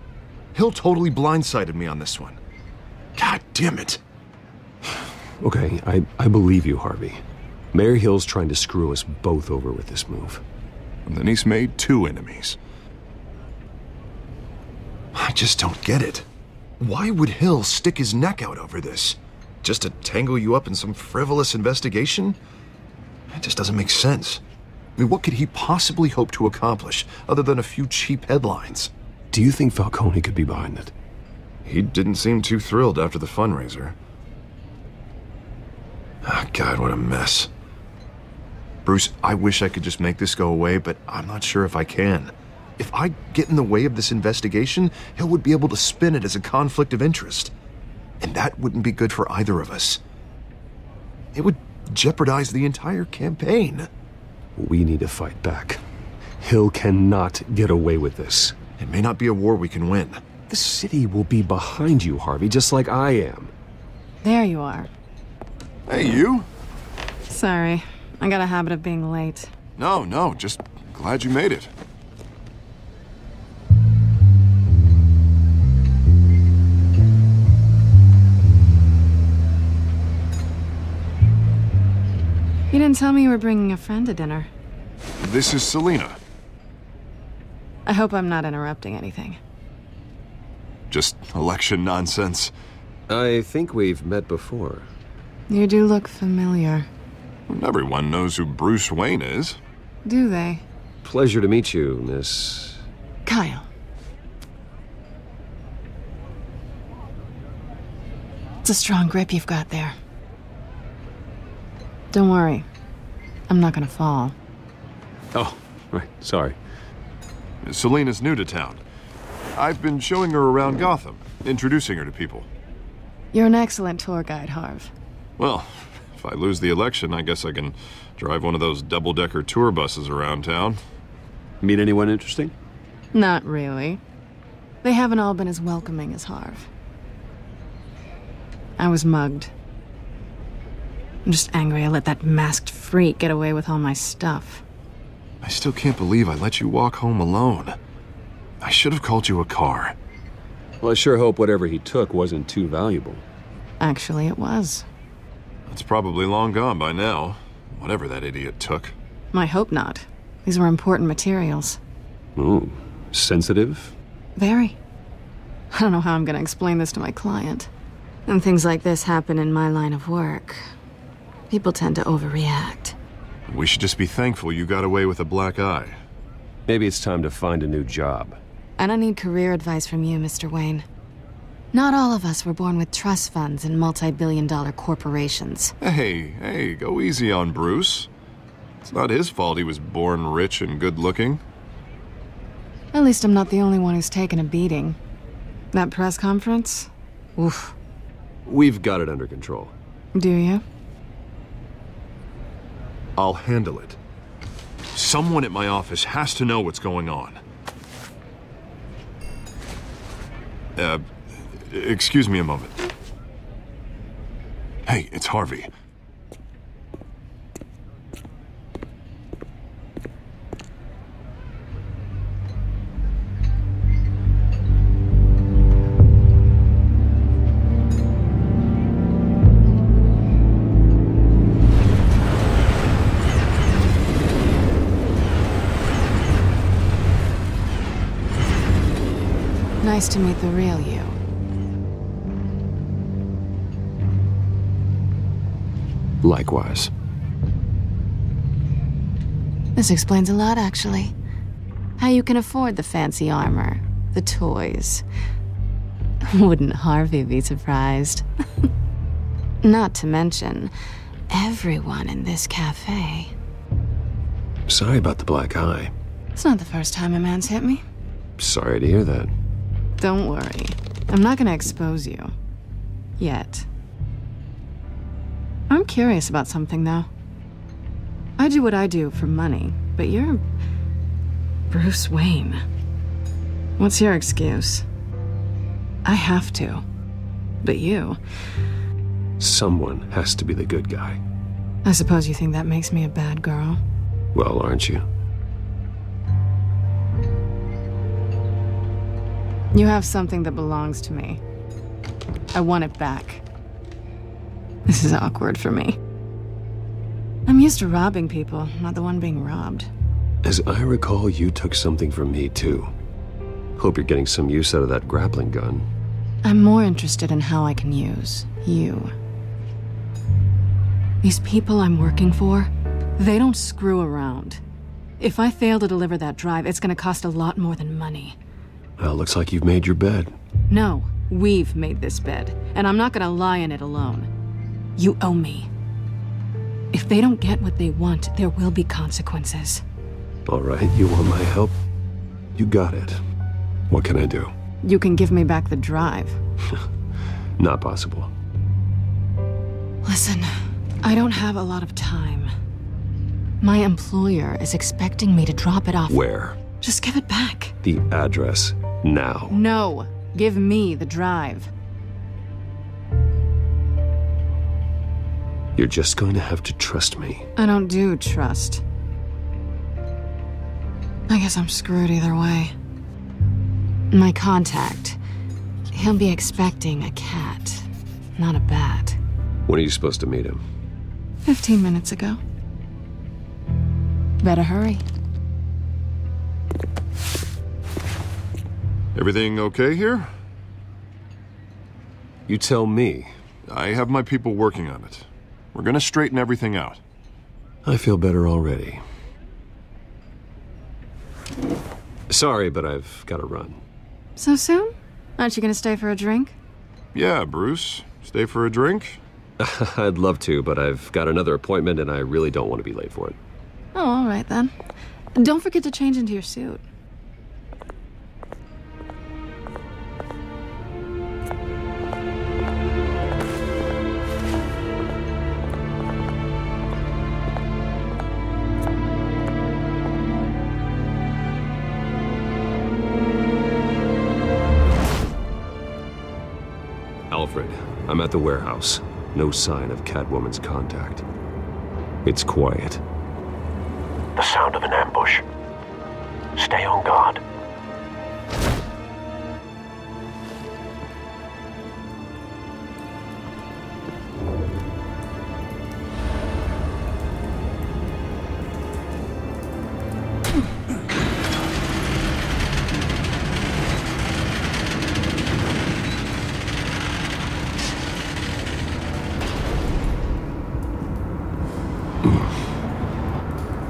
Hill totally blindsided me on this one. God damn it. Okay, I believe you, Harvey. Mayor Hill's trying to screw us both over with this move. And then he's made two enemies. I just don't get it. Why would Hill stick his neck out over this? Just to tangle you up in some frivolous investigation? It just doesn't make sense. I mean, what could he possibly hope to accomplish other than a few cheap headlines? Do you think Falcone could be behind it? He didn't seem too thrilled after the fundraiser. Ah, God, what a mess. Bruce, I wish I could just make this go away, but I'm not sure if I can. If I get in the way of this investigation, Hill would be able to spin it as a conflict of interest. And that wouldn't be good for either of us. It would jeopardize the entire campaign. We need to fight back. Hill cannot get away with this. It may not be a war we can win. The city will be behind you, Harvey, just like I am. There you are. Hey, you? Sorry, I got a habit of being late. No, just glad you made it. You didn't tell me you were bringing a friend to dinner. This is Selena. I hope I'm not interrupting anything. Just election nonsense. I think we've met before. You do look familiar. Everyone knows who Bruce Wayne is. Do they? Pleasure to meet you, Miss... Kyle. It's a strong grip you've got there. Don't worry. I'm not gonna fall. Oh, right. Sorry. Selena's new to town. I've been showing her around Gotham, introducing her to people. You're an excellent tour guide, Harv. Well, if I lose the election, I guess I can drive one of those double-decker tour buses around town. Meet anyone interesting? Not really. They haven't all been as welcoming as Harv. I was mugged. I'm just angry I let that masked freak get away with all my stuff. I still can't believe I let you walk home alone. I should have called you a car. Well, I sure hope whatever he took wasn't too valuable. Actually, it was. It's probably long gone by now, whatever that idiot took. I hope not. These were important materials. Ooh, sensitive? Very. I don't know how I'm gonna explain this to my client. And things like this happen in my line of work. People tend to overreact. We should just be thankful you got away with a black eye. Maybe it's time to find a new job. I don't need career advice from you, Mr. Wayne. Not all of us were born with trust funds and multi-billion-dollar corporations. Hey, go easy on Bruce. It's not his fault he was born rich and good-looking. At least I'm not the only one who's taken a beating. That press conference? Oof. We've got it under control. Do you? I'll handle it. Someone at my office has to know what's going on. Excuse me a moment. Hey, it's Harvey. Nice to meet the real you. Likewise. This explains a lot, actually. How you can afford the fancy armor, the toys. Wouldn't Harvey be surprised? Not to mention, everyone in this cafe. Sorry about the black eye. It's not the first time a man's hit me. Sorry to hear that. Don't worry. I'm not gonna expose you. Yet. I'm curious about something, though. I do what I do for money, but you're... Bruce Wayne. What's your excuse? I have to. But you... Someone has to be the good guy. I suppose you think that makes me a bad girl? Well, aren't you? You have something that belongs to me. I want it back. This is awkward for me. I'm used to robbing people, not the one being robbed. As I recall, you took something from me, too. Hope you're getting some use out of that grappling gun. I'm more interested in how I can use you. These people I'm working for, they don't screw around. If I fail to deliver that drive, it's gonna cost a lot more than money. Well, looks like you've made your bed. No, we've made this bed, and I'm not gonna lie in it alone. You owe me. If they don't get what they want, there will be consequences. All right, you want my help? You got it. What can I do? You can give me back the drive. Not possible. Listen, I don't have a lot of time. My employer is expecting me to drop it off. Where? Just give it back. The address, now. No, give me the drive. You're just going to have to trust me. I don't do trust. I guess I'm screwed either way. My contact, he'll be expecting a cat, not a bat. When are you supposed to meet him? 15 minutes ago. Better hurry. Everything okay here? You tell me. I have my people working on it. We're gonna straighten everything out. I feel better already. Sorry, but I've got to run. So soon? Aren't you gonna stay for a drink? Yeah, Bruce. Stay for a drink? I'd love to, but I've got another appointment and I really don't want to be late for it. Oh, all right then. Don't forget to change into your suit. Alfred, I'm at the warehouse. No sign of Catwoman's contact. It's quiet. The sound of an ambush. Stay on guard.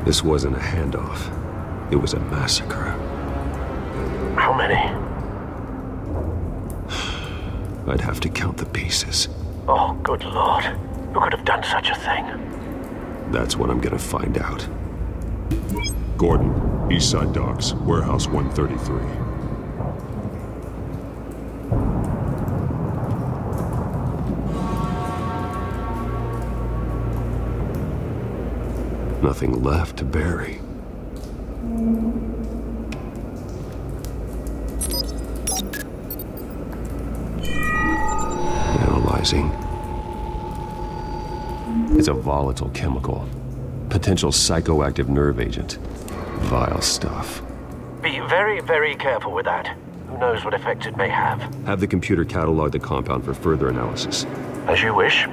This wasn't a handoff. It was a massacre. How many? I'd have to count the pieces. Oh, good lord. Who could have done such a thing? That's what I'm gonna find out. Gordon, Eastside Docks, Warehouse 133. Nothing left to bury. Analyzing. It's a volatile chemical. Potential psychoactive nerve agent. Vile stuff. Be very, very careful with that. Who knows what effects it may have. Have the computer catalog the compound for further analysis. As you wish.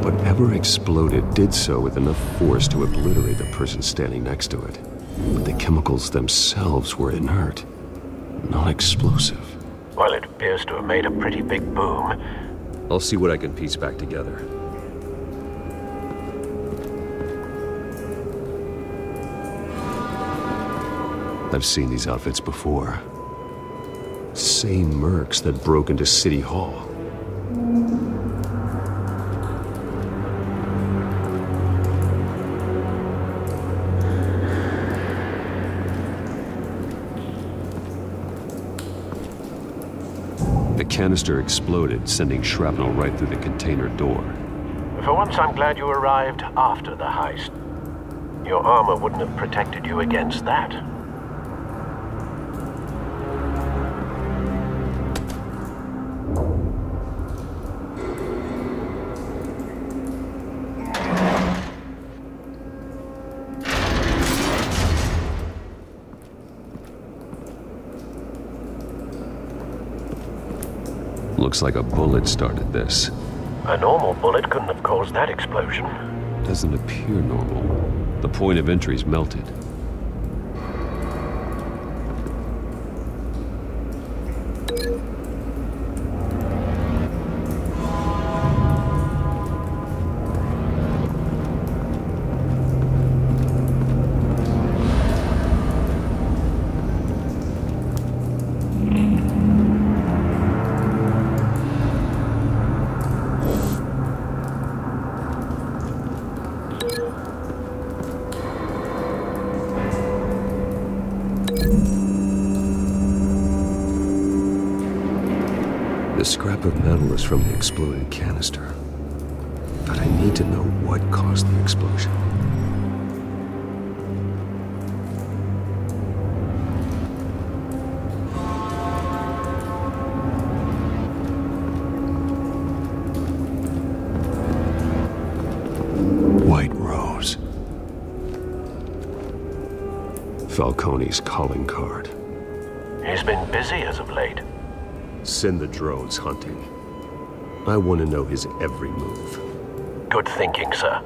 Whatever exploded did so with enough force to obliterate the person standing next to it. But the chemicals themselves were inert, non-explosive. Well, it appears to have made a pretty big boom. I'll see what I can piece back together. I've seen these outfits before. Same mercs that broke into City Hall. The canister exploded, sending shrapnel right through the container door. For once, I'm glad you arrived after the heist. Your armor wouldn't have protected you against that. Looks like a bullet started this. A normal bullet couldn't have caused that explosion. Doesn't appear normal. The point of entry's melted. The scrap of metal is from the exploded canister. But I need to know what caused the explosion. White Rose. Falcone's calling card. He's been busy as of late. Send the drones hunting. I want to know his every move. Good thinking, sir.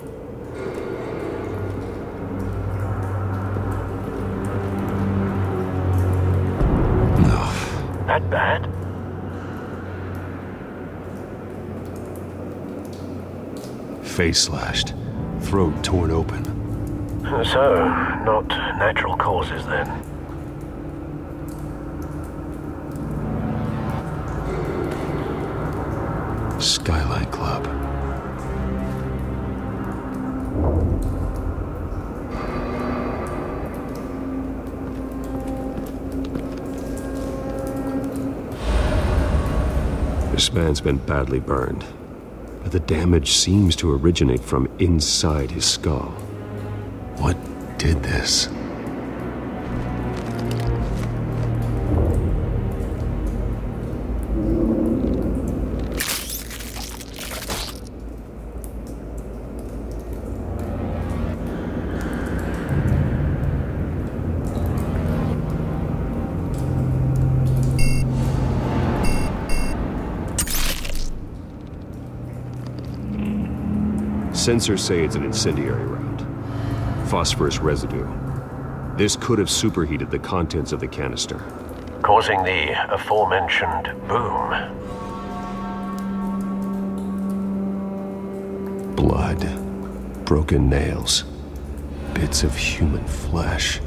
No. That bad? Face slashed. Throat torn open. So, not natural causes then. Skyline Club. This man's been badly burned, but the damage seems to originate from inside his skull. What did this? Sensors say it's an incendiary round. Phosphorus residue. This could have superheated the contents of the canister, causing the aforementioned boom. Blood, broken nails, bits of human flesh.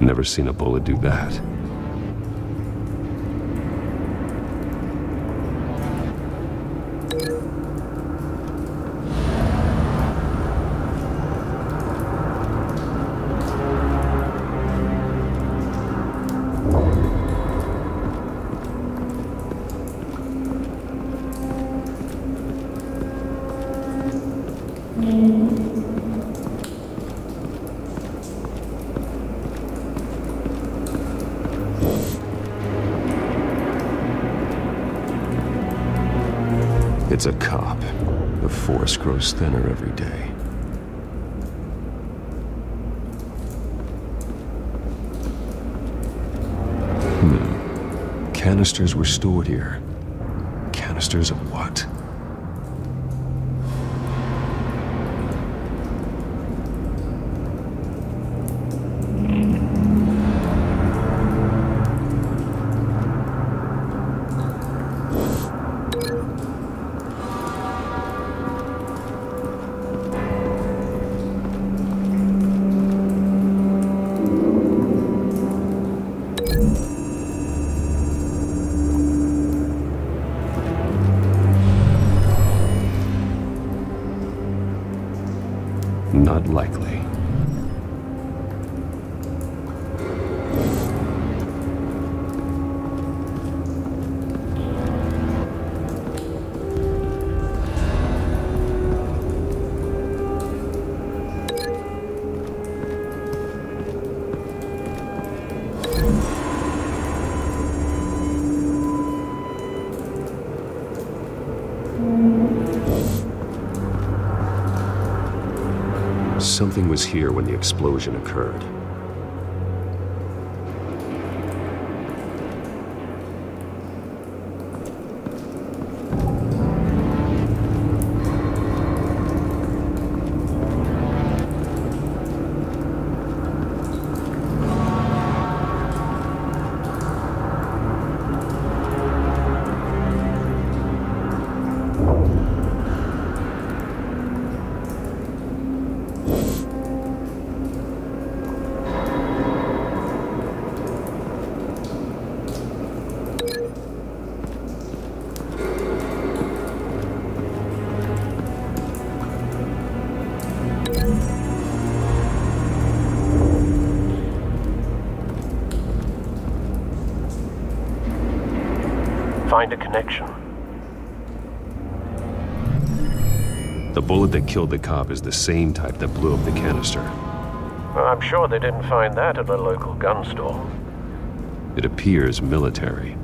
Never seen a bullet do that. It's a cop. The force grows thinner every day. Canisters were stored here. Canisters of what? Not likely. Something was here when the explosion occurred. Find a connection. The bullet that killed the cop is the same type that blew up the canister. Well, I'm sure they didn't find that at a local gun store. It appears military.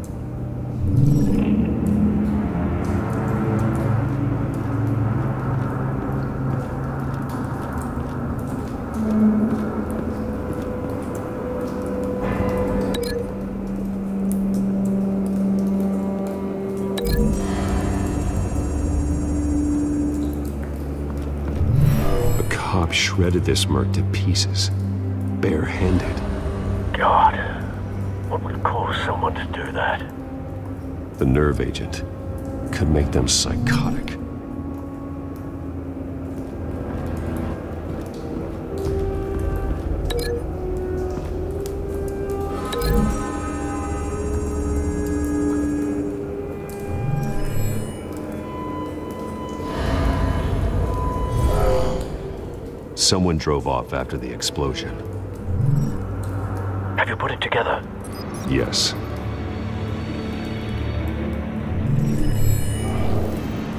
Shredded this merc to pieces, barehanded. God, what would cause someone to do that? The nerve agent could make them psychotic. . Someone drove off after the explosion. Have you put it together? Yes.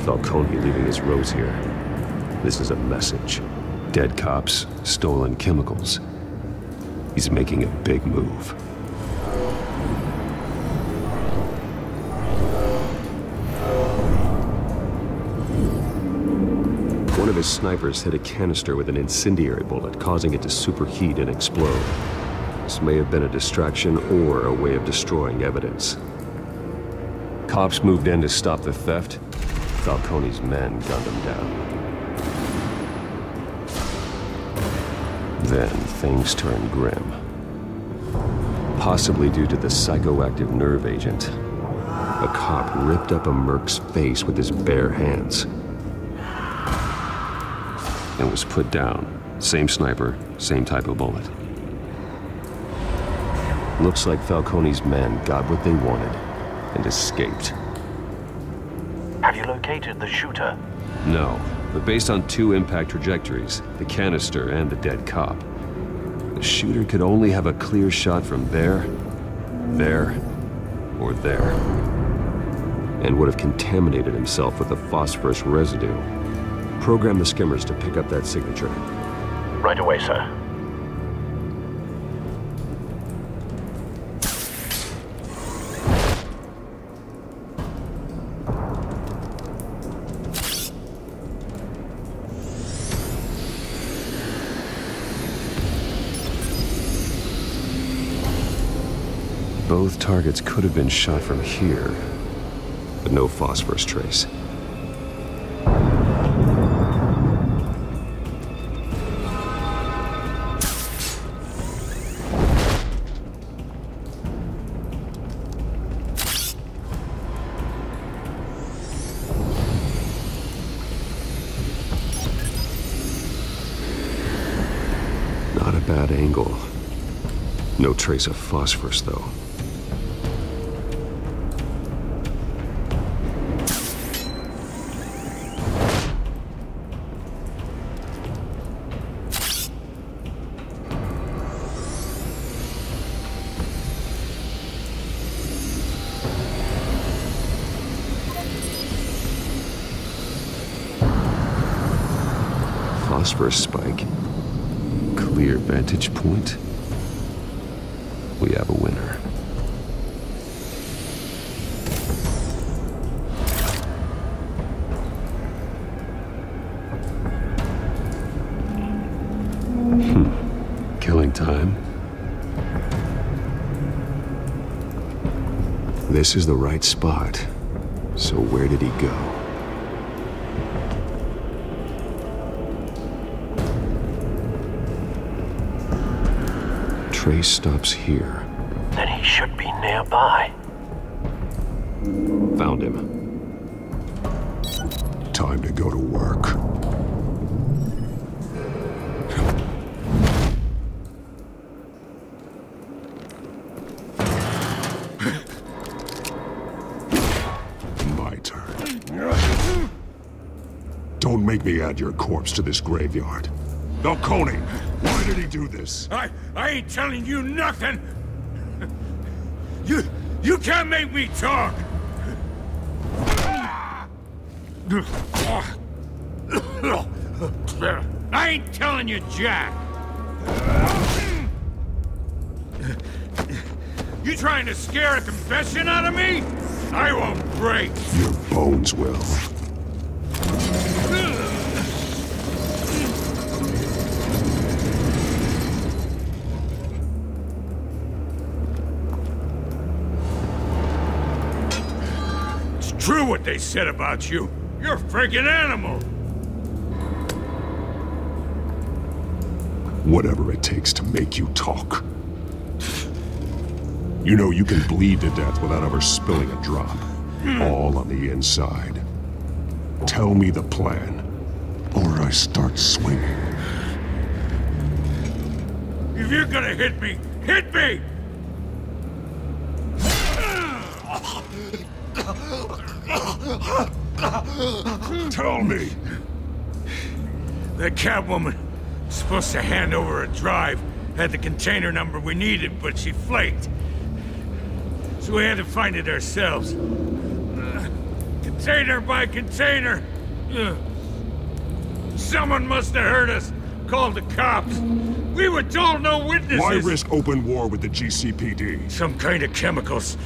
Falcone leaving his rose here. This is a message. Dead cops, stolen chemicals. He's making a big move. One of his snipers hit a canister with an incendiary bullet, causing it to superheat and explode. This may have been a distraction or a way of destroying evidence. Cops moved in to stop the theft. Falcone's men gunned him down. Then things turned grim. Possibly due to the psychoactive nerve agent. A cop ripped up a merc's face with his bare hands. And was put down. Same sniper, same type of bullet. Looks like Falcone's men got what they wanted and escaped. Have you located the shooter? No, but based on 2 impact trajectories, the canister and the dead cop, the shooter could only have a clear shot from there, or there, and would have contaminated himself with the phosphorus residue. Program the skimmers to pick up that signature. Right away, sir. Both targets could have been shot from here, but no phosphorus trace. Not a bad angle. No trace of phosphorus, though. Phosphorus spike. Clear vantage point. We have a winner. Killing time. This is the right spot. So where did he go? Trace stops here. Then he should be nearby. Found him. Time to go to work. My turn. Don't make me add your corpse to this graveyard. Falcone, why did he do this? I ain't telling you nothing! You can't make me talk! I ain't telling you jack! You trying to scare a confession out of me? I won't break! Your bones will. True what they said about you. You're a freaking animal. Whatever it takes to make you talk. You know you can bleed to death without ever spilling a drop. All on the inside. Tell me the plan, or I start swinging. If you're gonna hit me, hit me! Tell me! That Catwoman is supposed to hand over a drive Had the container number we needed, but she flaked. So we had to find it ourselves. Container by container. Someone must have heard us. Called the cops. We were told no witnesses. Why risk open war with the GCPD? Some kind of chemicals.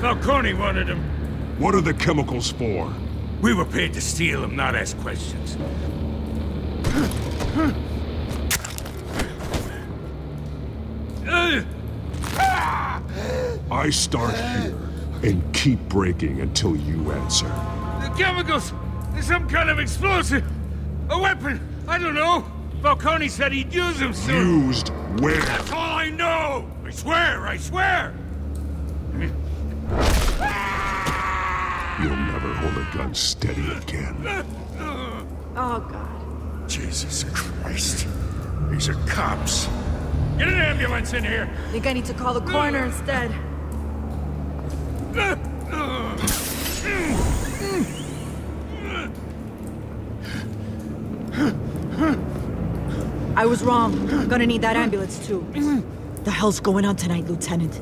Falcone wanted them. What are the chemicals for? We were paid to steal them, not ask questions. I start here and keep breaking until you answer. The chemicals! Some kind of explosive! A weapon! I don't know! Falcone said he'd use them soon! Used where? That's all I know! I swear! I swear! You'll never hold a gun steady again. Oh, God. Jesus Christ. These are cops. Get an ambulance in here! I think I need to call the coroner instead. I was wrong. I'm gonna need that ambulance, too. The hell's going on tonight, Lieutenant?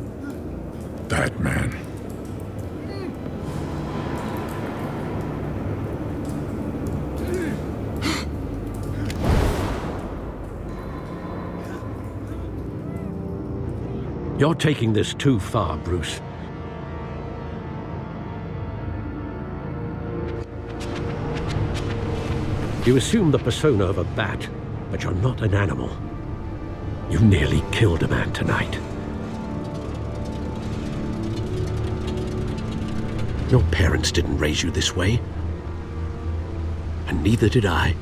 That man. You're taking this too far, Bruce. You assume the persona of a bat, but you're not an animal. You nearly killed a man tonight. Your parents didn't raise you this way. And neither did I.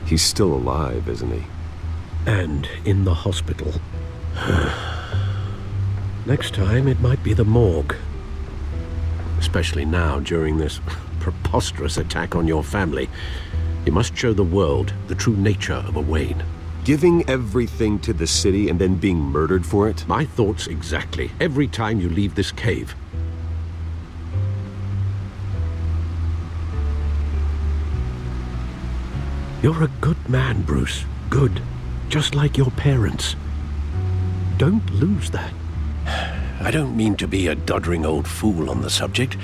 He's still alive, isn't he? And in the hospital. Next time, it might be the morgue. Especially now, during this preposterous attack on your family. You must show the world the true nature of a Wayne. Giving everything to the city and then being murdered for it? My thoughts exactly. Every time you leave this cave. You're a good man, Bruce. Good. Just like your parents. Don't lose that. I don't mean to be a doddering old fool on the subject,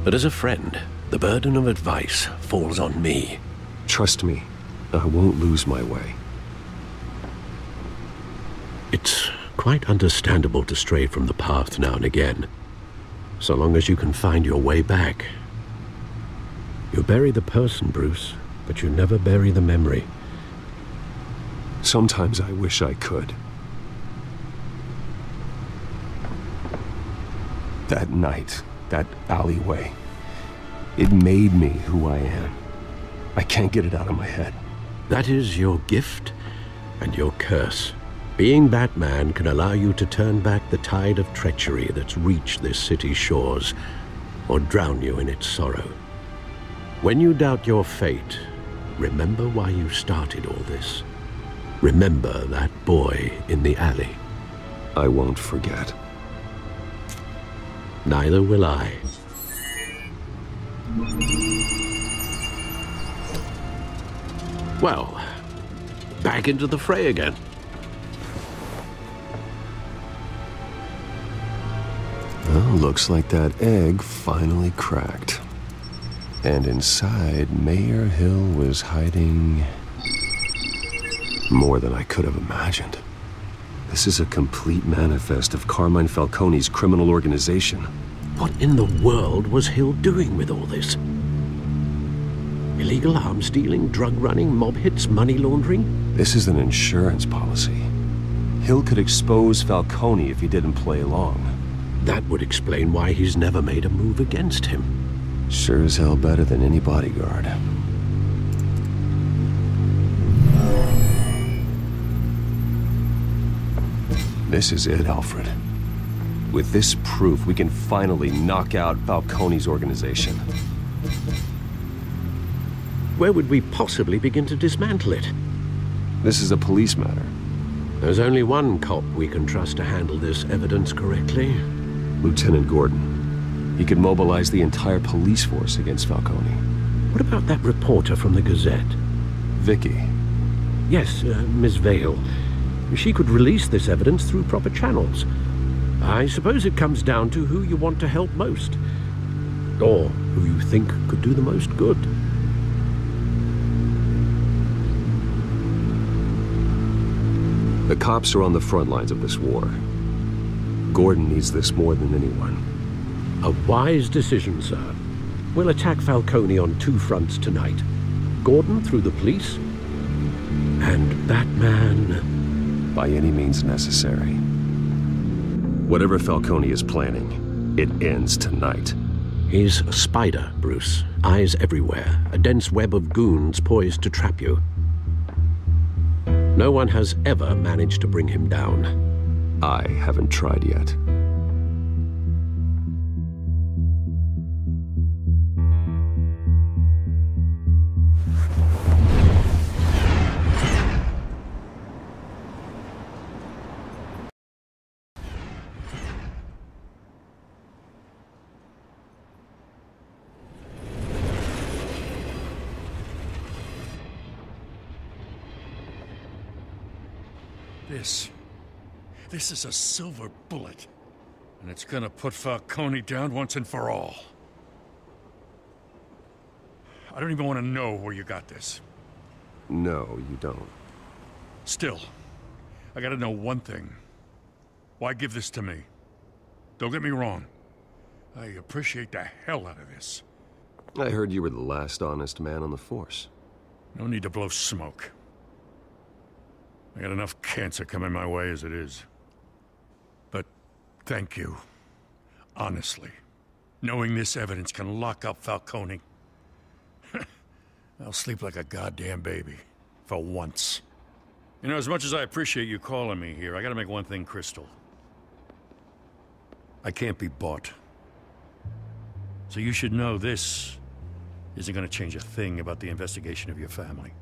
but as a friend, the burden of advice falls on me. Trust me, I won't lose my way. It's quite understandable to stray from the path now and again, so long as you can find your way back. You bury the person, Bruce, but you never bury the memory. Sometimes I wish I could. That night, that alleyway, it made me who I am. I can't get it out of my head. That is your gift and your curse. Being Batman can allow you to turn back the tide of treachery that's reached this city's shores, or drown you in its sorrow. When you doubt your fate, remember why you started all this. Remember that boy in the alley. I won't forget. Neither will I. Well, back into the fray again. Well, looks like that egg finally cracked. And inside, Mayor Hill was hiding more than I could have imagined. This is a complete manifest of Carmine Falcone's criminal organization. What in the world was Hill doing with all this? Illegal arms dealing, drug running, mob hits, money laundering? This is an insurance policy. Hill could expose Falcone if he didn't play along. That would explain why he's never made a move against him. Sure as hell better than any bodyguard. This is it, Alfred. With this proof, we can finally knock out Falcone's organization. Where would we possibly begin to dismantle it? This is a police matter. There's only one cop we can trust to handle this evidence correctly. Lieutenant Gordon. He could mobilize the entire police force against Falcone. What about that reporter from the Gazette? Vicky. Yes, Miss Vale. She could release this evidence through proper channels. I suppose it comes down to who you want to help most. Or who you think could do the most good. The cops are on the front lines of this war. Gordon needs this more than anyone. A wise decision, sir. We'll attack Falcone on 2 fronts tonight. Gordon through the police, and Batman... by any means necessary. Whatever Falcone is planning, it ends tonight. He's a spider, Bruce. Eyes everywhere. A dense web of goons poised to trap you. No one has ever managed to bring him down. I haven't tried yet. This is a silver bullet. And it's gonna put Falcone down once and for all. I don't even want to know where you got this. No, you don't. Still, I gotta know one thing. Why give this to me? Don't get me wrong. I appreciate the hell out of this. I heard you were the last honest man on the force. No need to blow smoke. I got enough cancer coming my way as it is. But thank you. Honestly. Knowing this evidence can lock up Falcone. I'll sleep like a goddamn baby. For once. You know, as much as I appreciate you calling me here, I gotta make one thing crystal. I can't be bought. So you should know this isn't gonna change a thing about the investigation of your family.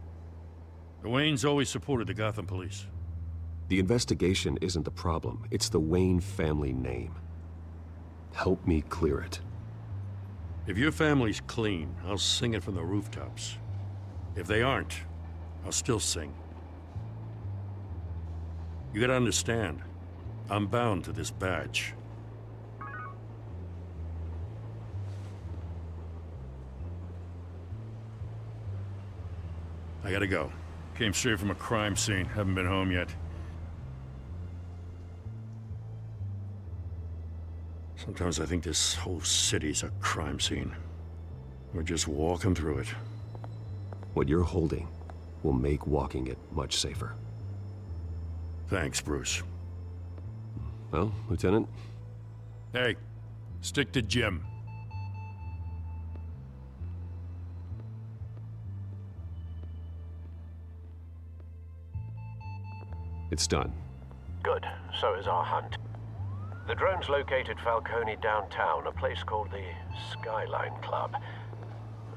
The Waynes always supported the Gotham police. The investigation isn't the problem. It's the Wayne family name. Help me clear it. If your family's clean, I'll sing it from the rooftops. If they aren't, I'll still sing. You gotta understand, I'm bound to this badge. I gotta go. Came straight from a crime scene. Haven't been home yet. Sometimes I think this whole city's a crime scene. We're just walking through it. What you're holding will make walking it much safer. Thanks, Bruce. Well, Lieutenant? Hey, stick to Jim. It's done. Good. So is our hunt. The drones located Falcone downtown, a place called the Skyline Club.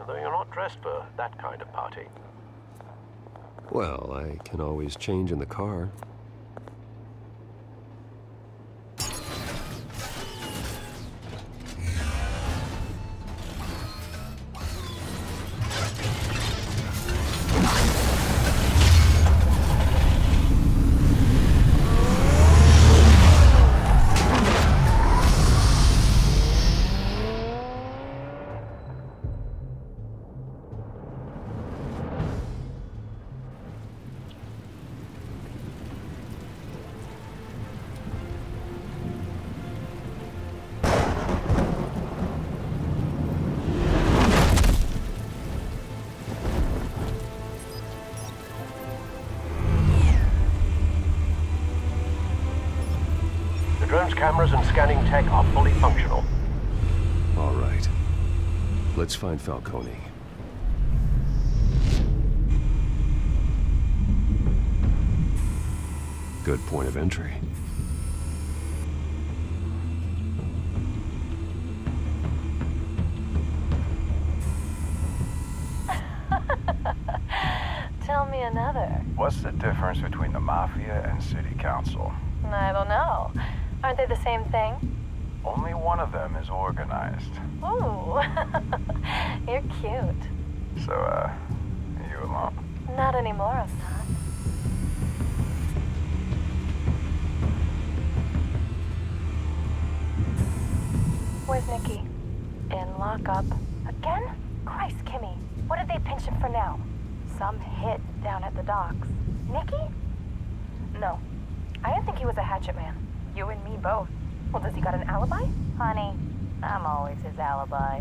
Though you're not dressed for that kind of party. Well, I can always change in the car. Drone's cameras and scanning tech are fully functional. All right. Let's find Falcone. Good point of entry. Tell me another. What's the difference between the Mafia and City Council? I don't know. Aren't they the same thing? Only one of them is organized. Ooh, you're cute. So, are you alone? Not anymore, I'm not. Where's Nicky? In lockup. Again? Christ, Kimmy. What did they pinch him for now? Some hit down at the docks. Nicky? No. I didn't think he was a hatchet man. You and me both. Well, does he got an alibi? Honey, I'm always his alibi.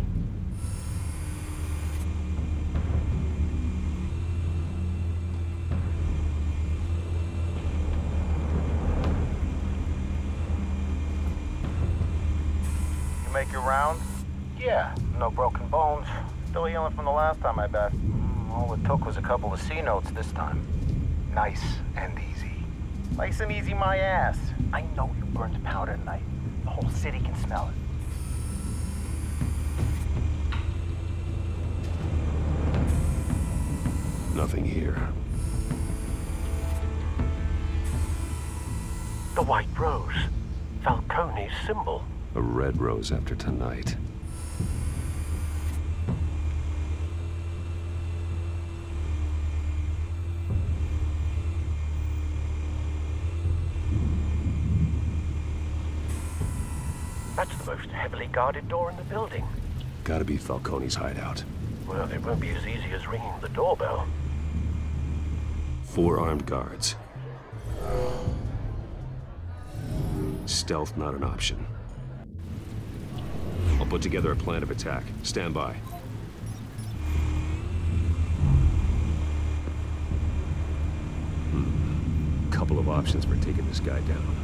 You make your round? Yeah, no broken bones. Still healing from the last time, I bet. All it took was a couple of C notes this time. Nice and easy. Nice and easy my ass. I know you burned powder tonight. The whole city can smell it. Nothing here. The white rose. Falcone's symbol. A red rose after tonight. That's the most heavily guarded door in the building. Gotta be Falcone's hideout. Well, it won't be as easy as ringing the doorbell. 4 armed guards. Stealth not an option. I'll put together a plan of attack. Stand by. Couple of options for taking this guy down.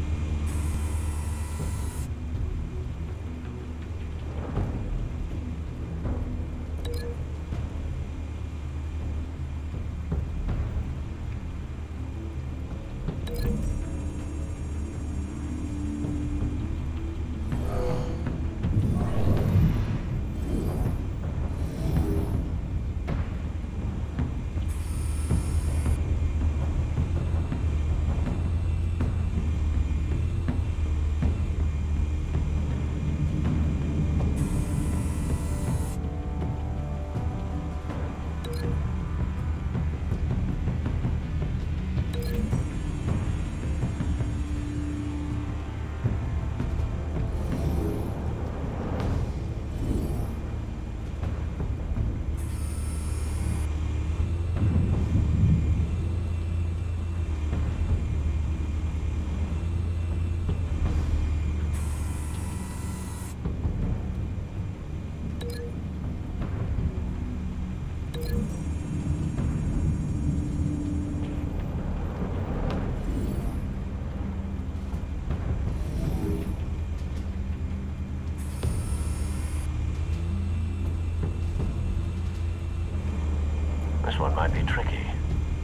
This one might be tricky.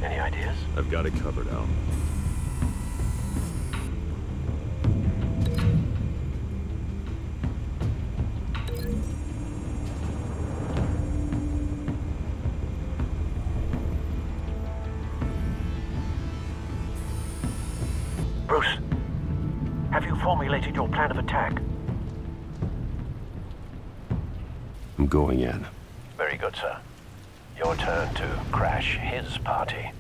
Any ideas? I've got it covered, Al. Bruce, have you formulated your plan of attack? I'm going in. Very good, sir. Your turn to crash his party.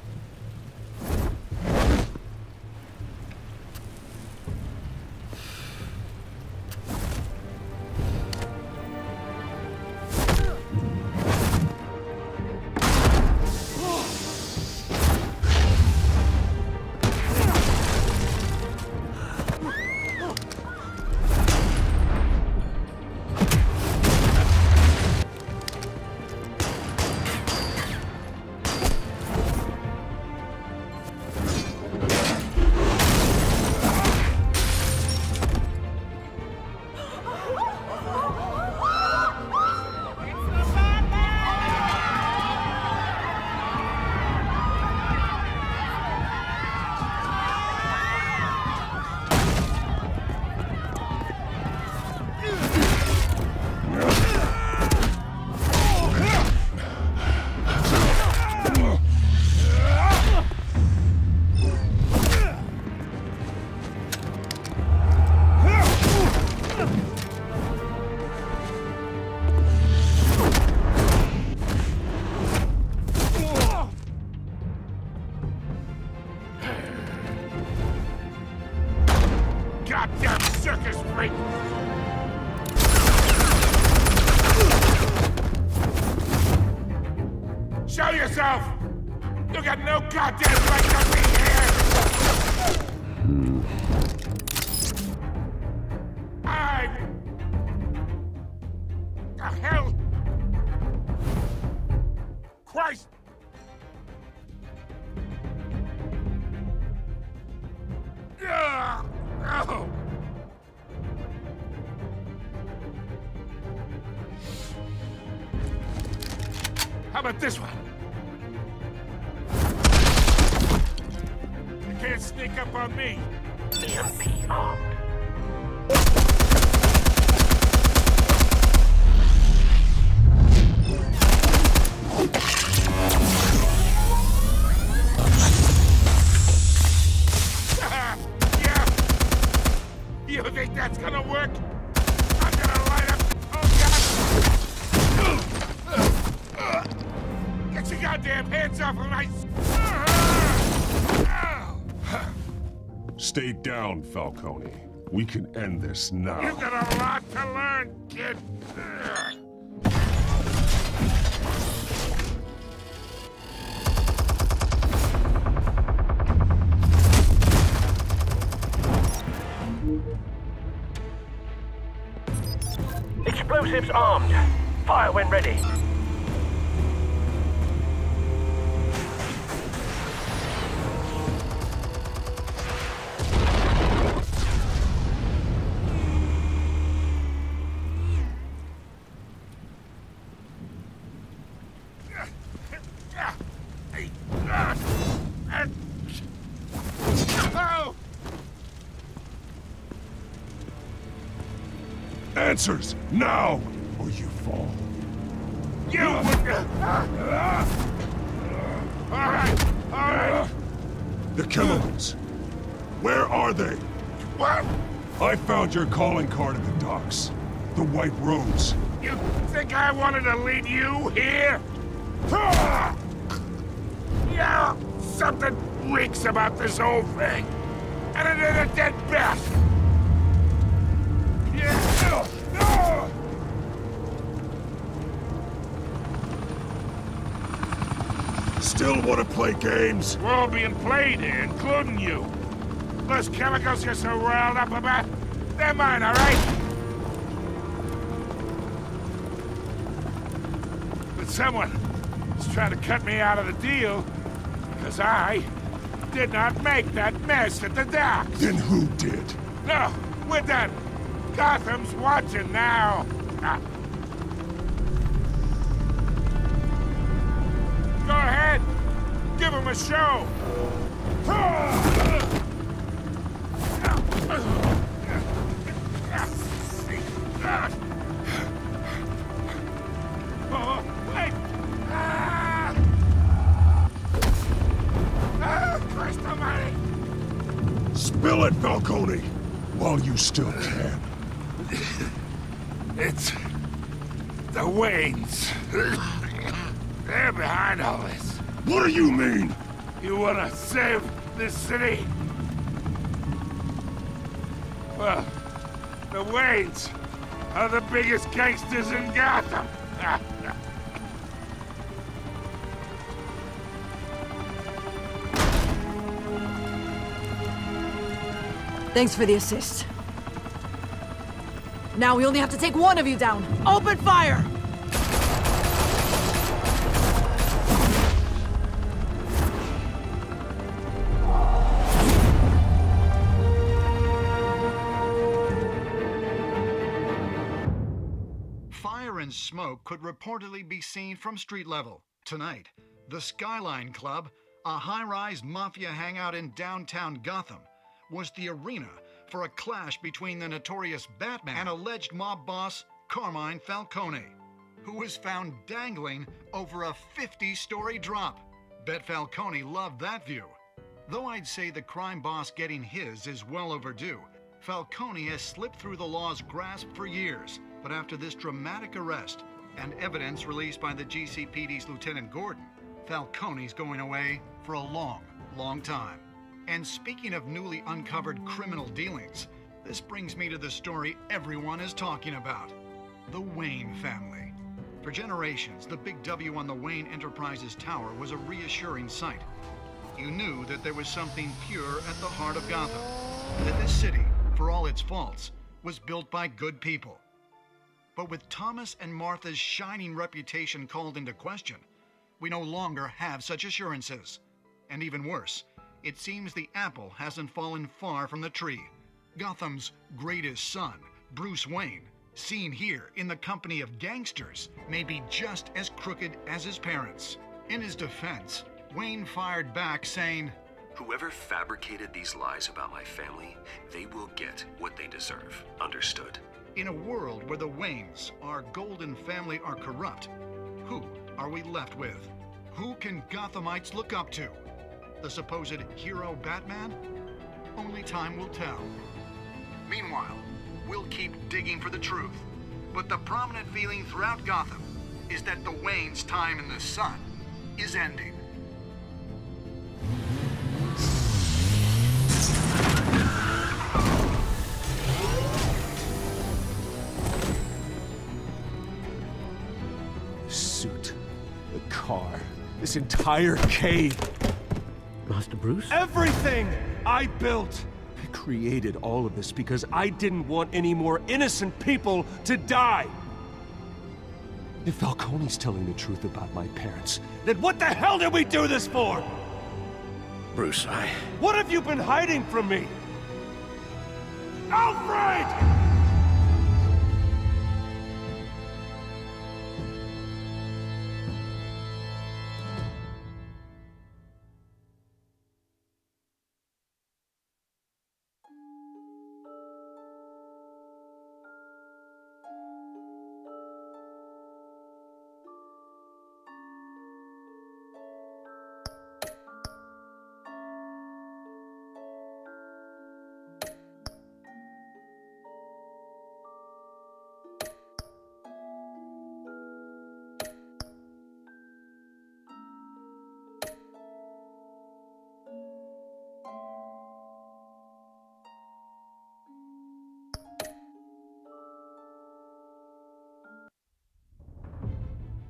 Show yourself! You got no goddamn right to be here! The hell? Christ! Oh. How about this one? You can't sneak up on me. EMP armed. Yeah. You think that's gonna work? I'm gonna light up. Oh God! Get your goddamn hands off of my. Stay down, Falcone. We can end this now. You've got a lot to learn, kid. Explosives armed. Fire when ready. Answers, now, or you fall. You would... All right. The chemicals. Where are they? What? I found your calling card in the docks. The White Rose. You think I wanted to lead you here? Yeah, something reeks about this whole thing. And it is a dead bat. Still want to play games? We're all being played here, including you. Those chemicals you're so riled up about, they're mine, all right? But someone is trying to cut me out of the deal because I did not make that mess at the docks. Then who did? No, we're done. Gotham's watching now. Go ahead. Give him a show. Oh, wait. Christ almighty. Spill it, Falcone, while you still can. It's the Waynes. They're behind all this. What do you mean? You wanna save this city? Well, the Waynes are the biggest gangsters in Gotham. Thanks for the assist. Now we only have to take one of you down. Open fire! Fire and smoke could reportedly be seen from street level. Tonight, the Skyline Club, a high-rise mafia hangout in downtown Gotham, was the arena for a clash between the notorious Batman and alleged mob boss Carmine Falcone, who was found dangling over a 50-story drop. Bet Falcone loved that view. Though I'd say the crime boss getting his is well overdue, Falcone has slipped through the law's grasp for years. But after this dramatic arrest and evidence released by the GCPD's Lieutenant Gordon, Falcone's going away for a long, long time. And speaking of newly uncovered criminal dealings, this brings me to the story everyone is talking about. The Wayne family. For generations, the big W on the Wayne Enterprises tower was a reassuring sight. You knew that there was something pure at the heart of Gotham. That this city, for all its faults, was built by good people. But with Thomas and Martha's shining reputation called into question, we no longer have such assurances. And even worse, it seems the apple hasn't fallen far from the tree. Gotham's greatest son, Bruce Wayne, seen here in the company of gangsters, may be just as crooked as his parents. In his defense, Wayne fired back saying, "Whoever fabricated these lies about my family, they will get what they deserve. Understood?" In a world where the Waynes, our golden family, are corrupt, who are we left with? Who can Gothamites look up to? The supposed hero Batman? Only time will tell. Meanwhile, we'll keep digging for the truth. But the prominent feeling throughout Gotham is that the Waynes' time in the sun is ending. The suit, the car, this entire cave. Master Bruce? Everything I built! I created all of this because I didn't want any more innocent people to die! If Falcone's telling the truth about my parents, then what the hell did we do this for? Bruce, What have you been hiding from me? Alfred!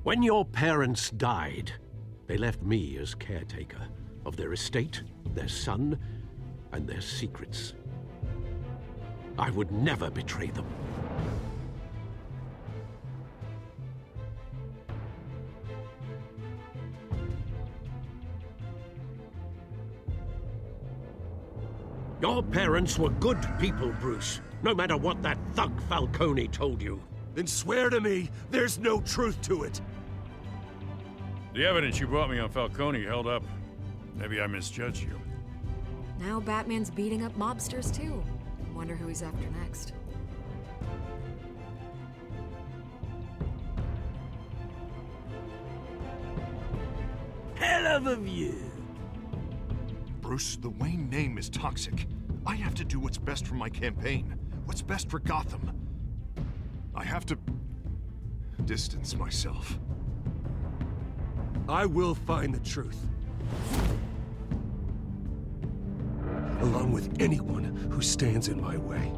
When your parents died, they left me as caretaker of their estate, their son, and their secrets. I would never betray them. Your parents were good people, Bruce, no matter what that thug Falcone told you. Then swear to me there's no truth to it. The evidence you brought me on Falcone held up. Maybe I misjudged you. Now Batman's beating up mobsters too. Wonder who he's after next. Hell of a view. Bruce, the Wayne name is toxic. I have to do what's best for my campaign. What's best for Gotham. I have to distance myself. I will find the truth. Along with anyone who stands in my way.